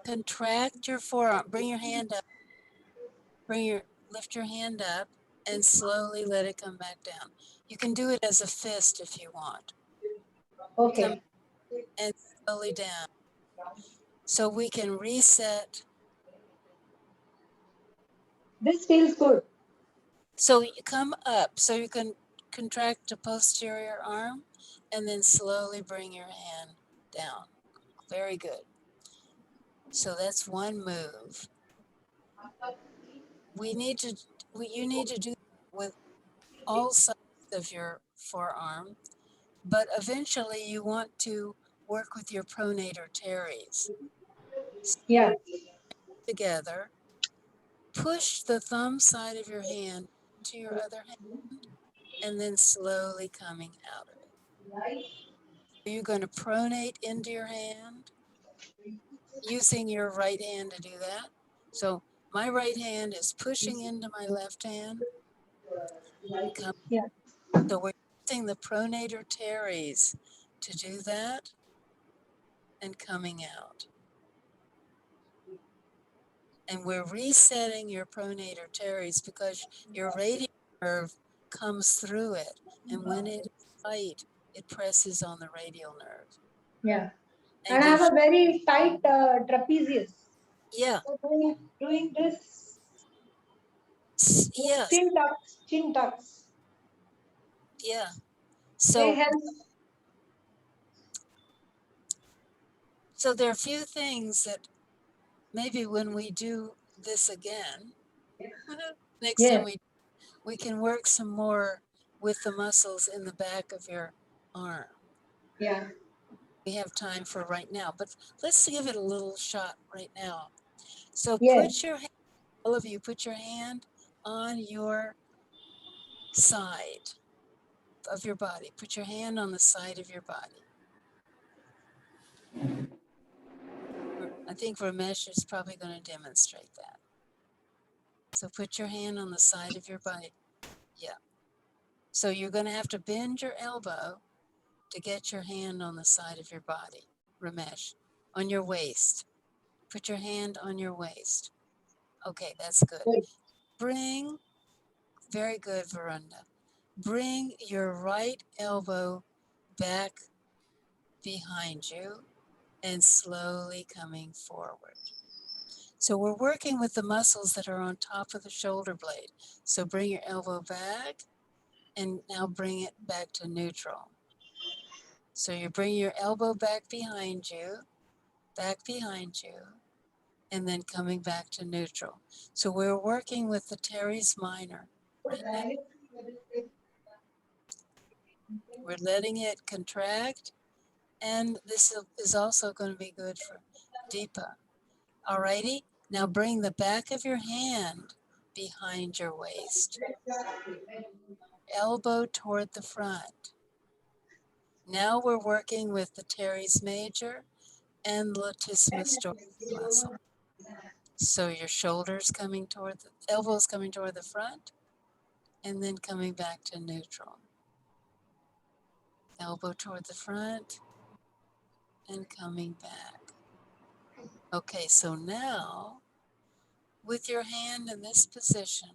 contract your forearm, bring your hand up, lift your hand up and slowly let it come back down. You can do it as a fist if you want. Okay. and slowly down. So we can reset. This feels good. So you come up, so you can contract the posterior arm and then slowly bring your hand down. Very good. So that's one move. You need to do with all sides of your forearm, but eventually you want to work with your pronator teres. Yeah. Together, push the thumb side of your hand to your other hand and then slowly coming out of it. You're going to pronate into your hand using your right hand to do that. So my right hand is pushing into my left hand. Yeah. So we're using the pronator teres to do that and coming out. And we're resetting your pronator teres because your radial nerve comes through it. And when it is tight, it presses on the radial nerve. Yeah. And And I have gives, a very tight trapezius. yeah, So doing this yes, chin tucks, yeah. they So, help. so there are a few things that maybe when we do this again, next time Yes. we can work some more with the muscles in the back of your arm. Yeah. We have time for right now, but let's give it a little shot right now. So Yes. put your hand, all of you, put your hand on your side of your body. Put your hand on the side of your body. I think Ramesh is probably going to demonstrate that. So put your hand on the side of your body. Yeah. So you're going to have to bend your elbow to get your hand on the side of your body. Ramesh, on your waist. Put your hand on your waist. Okay, that's good. Good. Bring, very good, Varunda. Bring your right elbow back behind you and slowly coming forward. So we're working with the muscles that are on top of the shoulder blade. So bring your elbow back and now bring it back to neutral. So you bring your elbow back behind you, and then coming back to neutral. So we're working with the teres minor right now. We're letting it contract, and this is also going to be good for Deepa. Alrighty, now bring the back of your hand behind your waist, elbow toward the front. Now we're working with the teres major and latissimus dorsi muscle. So your shoulders coming toward the elbows coming toward the front and then coming back to neutral. Elbow toward the front and coming back. Okay, so now with your hand in this position,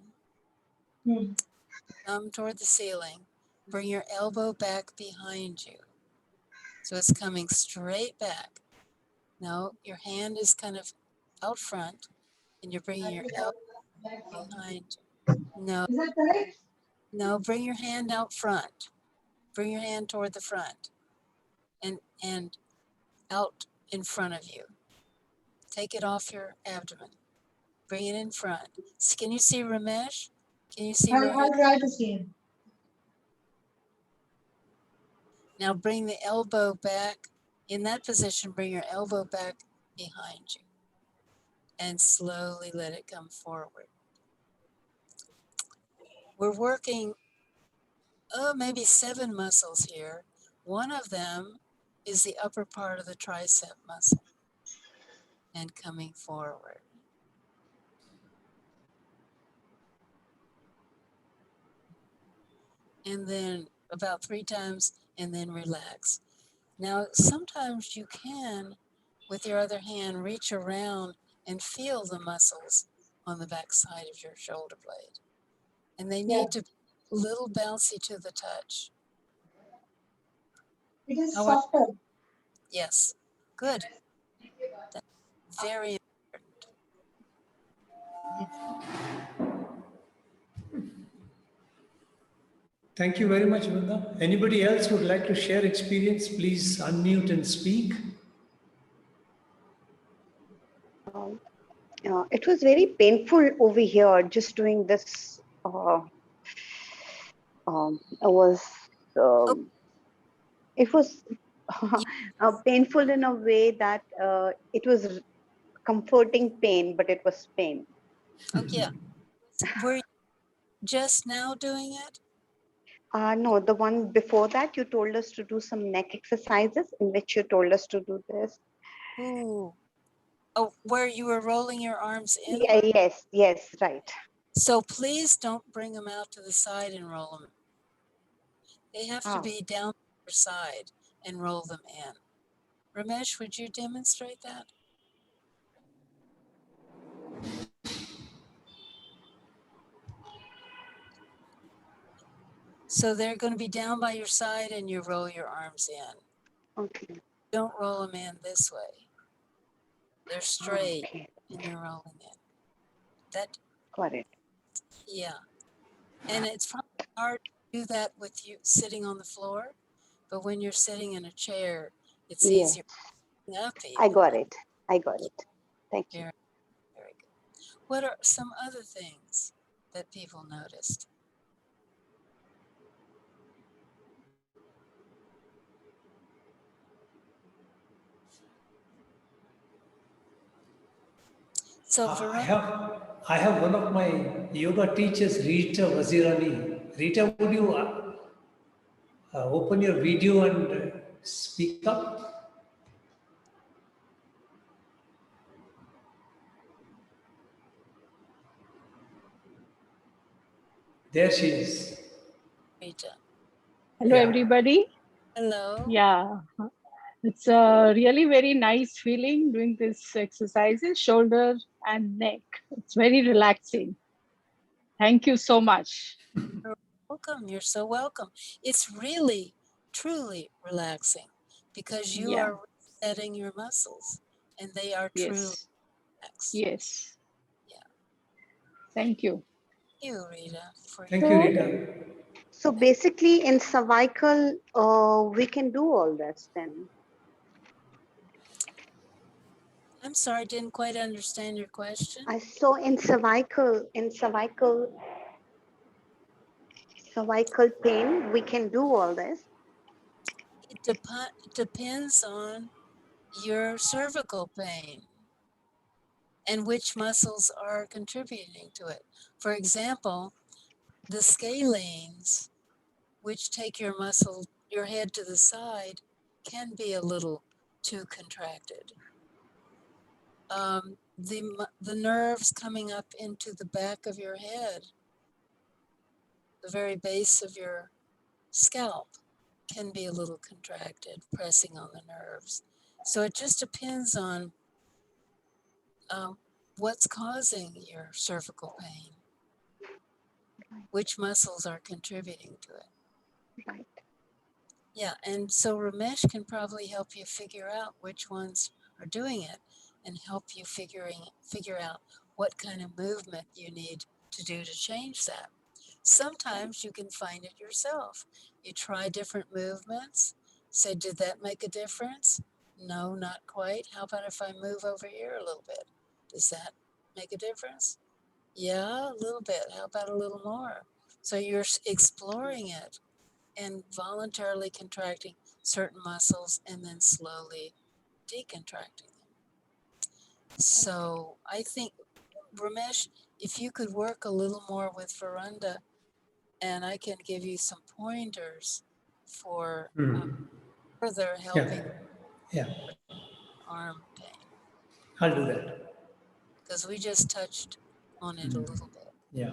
thumb toward the ceiling, bring your elbow back behind you. So it's coming straight back. Now your hand is kind of out front and you're bringing your elbow behind you. No, Is that correct? no, bring your hand out front. Bring your hand toward the front and out in front of you. Take it off your abdomen. Bring it in front. Can you see Ramesh? Can you see where he? I'll try to see him. Now bring the elbow back. In that position, bring your elbow back behind you and slowly let it come forward. We're working, maybe 7 muscles here. One of them is the upper part of the tricep muscle and coming forward. And then about 3 times and then relax. Now, sometimes you can, with your other hand, reach around and feel the muscles on the back side of your shoulder blade. And they Yeah. need to be a little bouncy to the touch. It is How are- softer. Yes, good. That's very important. Thank you very much, Vrinda. Anybody else would like to share experience? Please unmute and speak. It was very painful over here just doing this. It was um, it was painful in a way that it was comforting pain, but it was pain. Oh, yeah. Were you just now doing it? No, the one before that, you told us to do some neck exercises in which you told us to do this. Ooh. Oh, where you were rolling your arms Yeah, inward? yes, right. So please don't bring them out to the side and roll them. They have to Ah, be down your side and roll them in. Ramesh, would you demonstrate that? So they're going to be down by your side and you roll your arms in. okay. Don't roll them in this way. They're straight Okay, and you're rolling in. That, got it. yeah. And it's probably hard to do that with you sitting on the floor, but when you're sitting in a chair, it's Yes, easier up I even. got it. I got it. Thank you. Very, very good. What are some other things that people noticed? So I have one of my yoga teachers, Rita Wazirani. Rita, would you open your video and speak up? There she is. Rita. Hello, Yeah. everybody. Hello. Yeah, it's really very nice feeling doing this exercises, shoulder and neck. It's very relaxing. Thank you so much. You're welcome. You're so welcome. It's really, truly relaxing because you Yeah. are resetting your muscles and they are truly Yes. relaxed. Yes. Yeah. Thank you. Thank you, Rita, for Thank your you, Rita. So basically in cervical, we can do all this then. I'm sorry, I didn't quite understand your question. I saw in cervical pain, we can do all this. It depends on your cervical pain and which muscles are contributing to it. For example, the scalenes, which take your head to the side, can be a little too contracted. The nerves coming up into the back of your head, the very base of your scalp, can be a little contracted, pressing on the nerves. So it just depends on what's causing your cervical pain, which muscles are contributing to it. Right. Yeah, and so Ramesh can probably help you figure out which ones are doing it and help you figure out what kind of movement you need to do to change that. Sometimes you can find it yourself. You try different movements, say, did that make a difference? No, not quite. How about if I move over here a little bit? Does that make a difference? Yeah, a little bit. How about a little more? So you're exploring it and voluntarily contracting certain muscles and then slowly decontracting them. So I think, Ramesh, if you could work a little more with Veranda, and I can give you some pointers for further helping Yeah, arm pain, I'll do that. because we just touched on it a little bit. Yeah.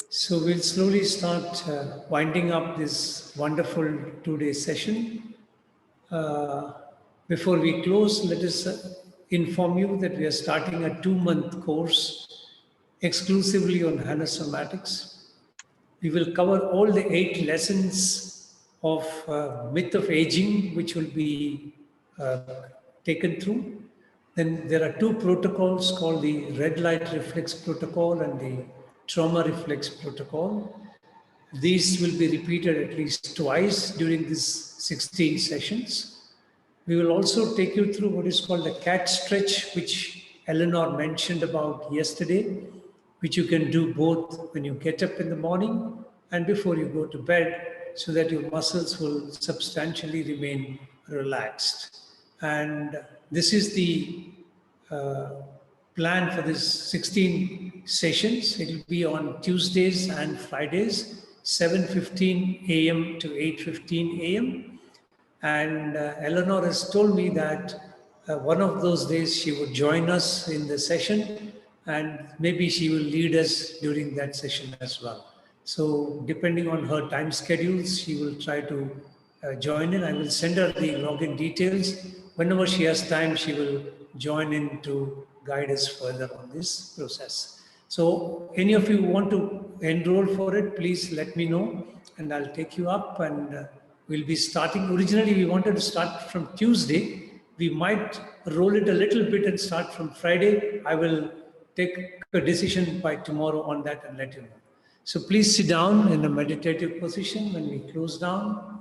So we'll slowly start winding up this wonderful 2 day session. Before we close, let us inform you that we are starting a 2 month course exclusively on Hannah Somatics. We will cover all the 8 lessons of myth of aging, which will be taken through. Then there are two protocols called the red light reflex protocol and the trauma reflex protocol. These will be repeated at least twice during these 16 sessions. We will also take you through what is called the cat stretch, which Eleanor mentioned about yesterday, which you can do both when you get up in the morning and before you go to bed, so that your muscles will substantially remain relaxed. And this is the plan for this 16 sessions. It will be on Tuesdays and Fridays, 7:15 a.m. to 8:15 a.m. And Eleanor has told me that one of those days she would join us in the session, and maybe she will lead us during that session as well. So depending on her time schedules, she will try to join in. I will send her the login details. Whenever she has time, she will join in to guide us further on this process. So any of you want to enroll for it, please let me know and I'll take you up, and we'll be starting. Originally, we wanted to start from Tuesday. We might roll it a little bit and start from Friday. I will take a decision by tomorrow on that and let you know. So please sit down in a meditative position when we close down.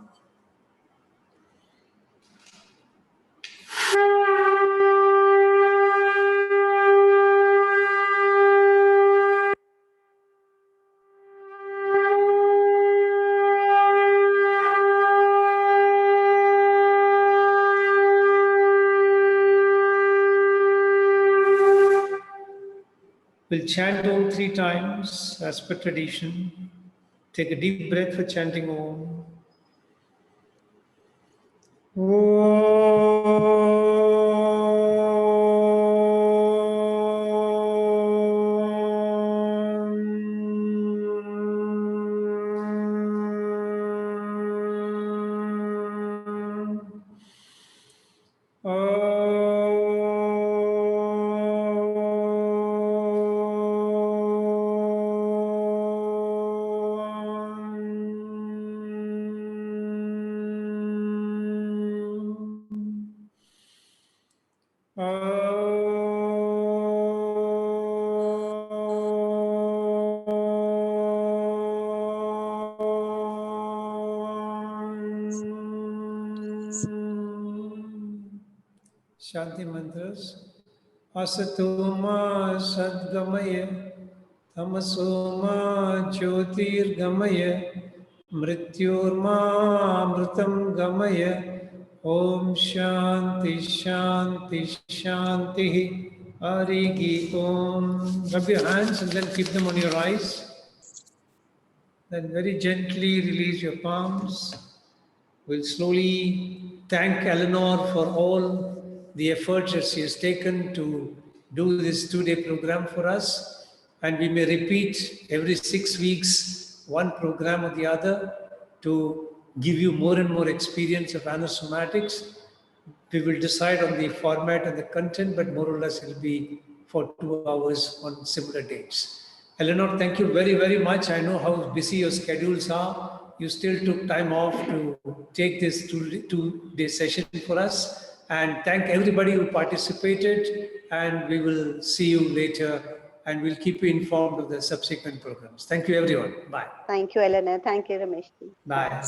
We'll chant Om 3 times as per tradition. Take a deep breath for chanting Om. Shanti mantras. Asatoma sadgamaya, tamasoma jyotirgamaya, mrityorma amritam gamaya. Om Shanti Shanti Shanti. Arigi Om. Rub your hands and then keep them on your eyes. Then very gently release your palms. We'll slowly thank Eleanor for all the efforts that she has taken to do this 2-day program for us. And we may repeat every 6 weeks, one program or the other, to give you more and more experience of Hannna Somatics. We will decide on the format and the content, but more or less it will be for 2 hours on similar dates. Eleanor, thank you very, very much. I know how busy your schedules are. You still took time off to take this two-day session for us. And thank everybody who participated. And we will see you later. And we'll keep you informed of the subsequent programs. Thank you, everyone. Bye. Thank you, Eleanor. Thank you, Ramesh. Bye.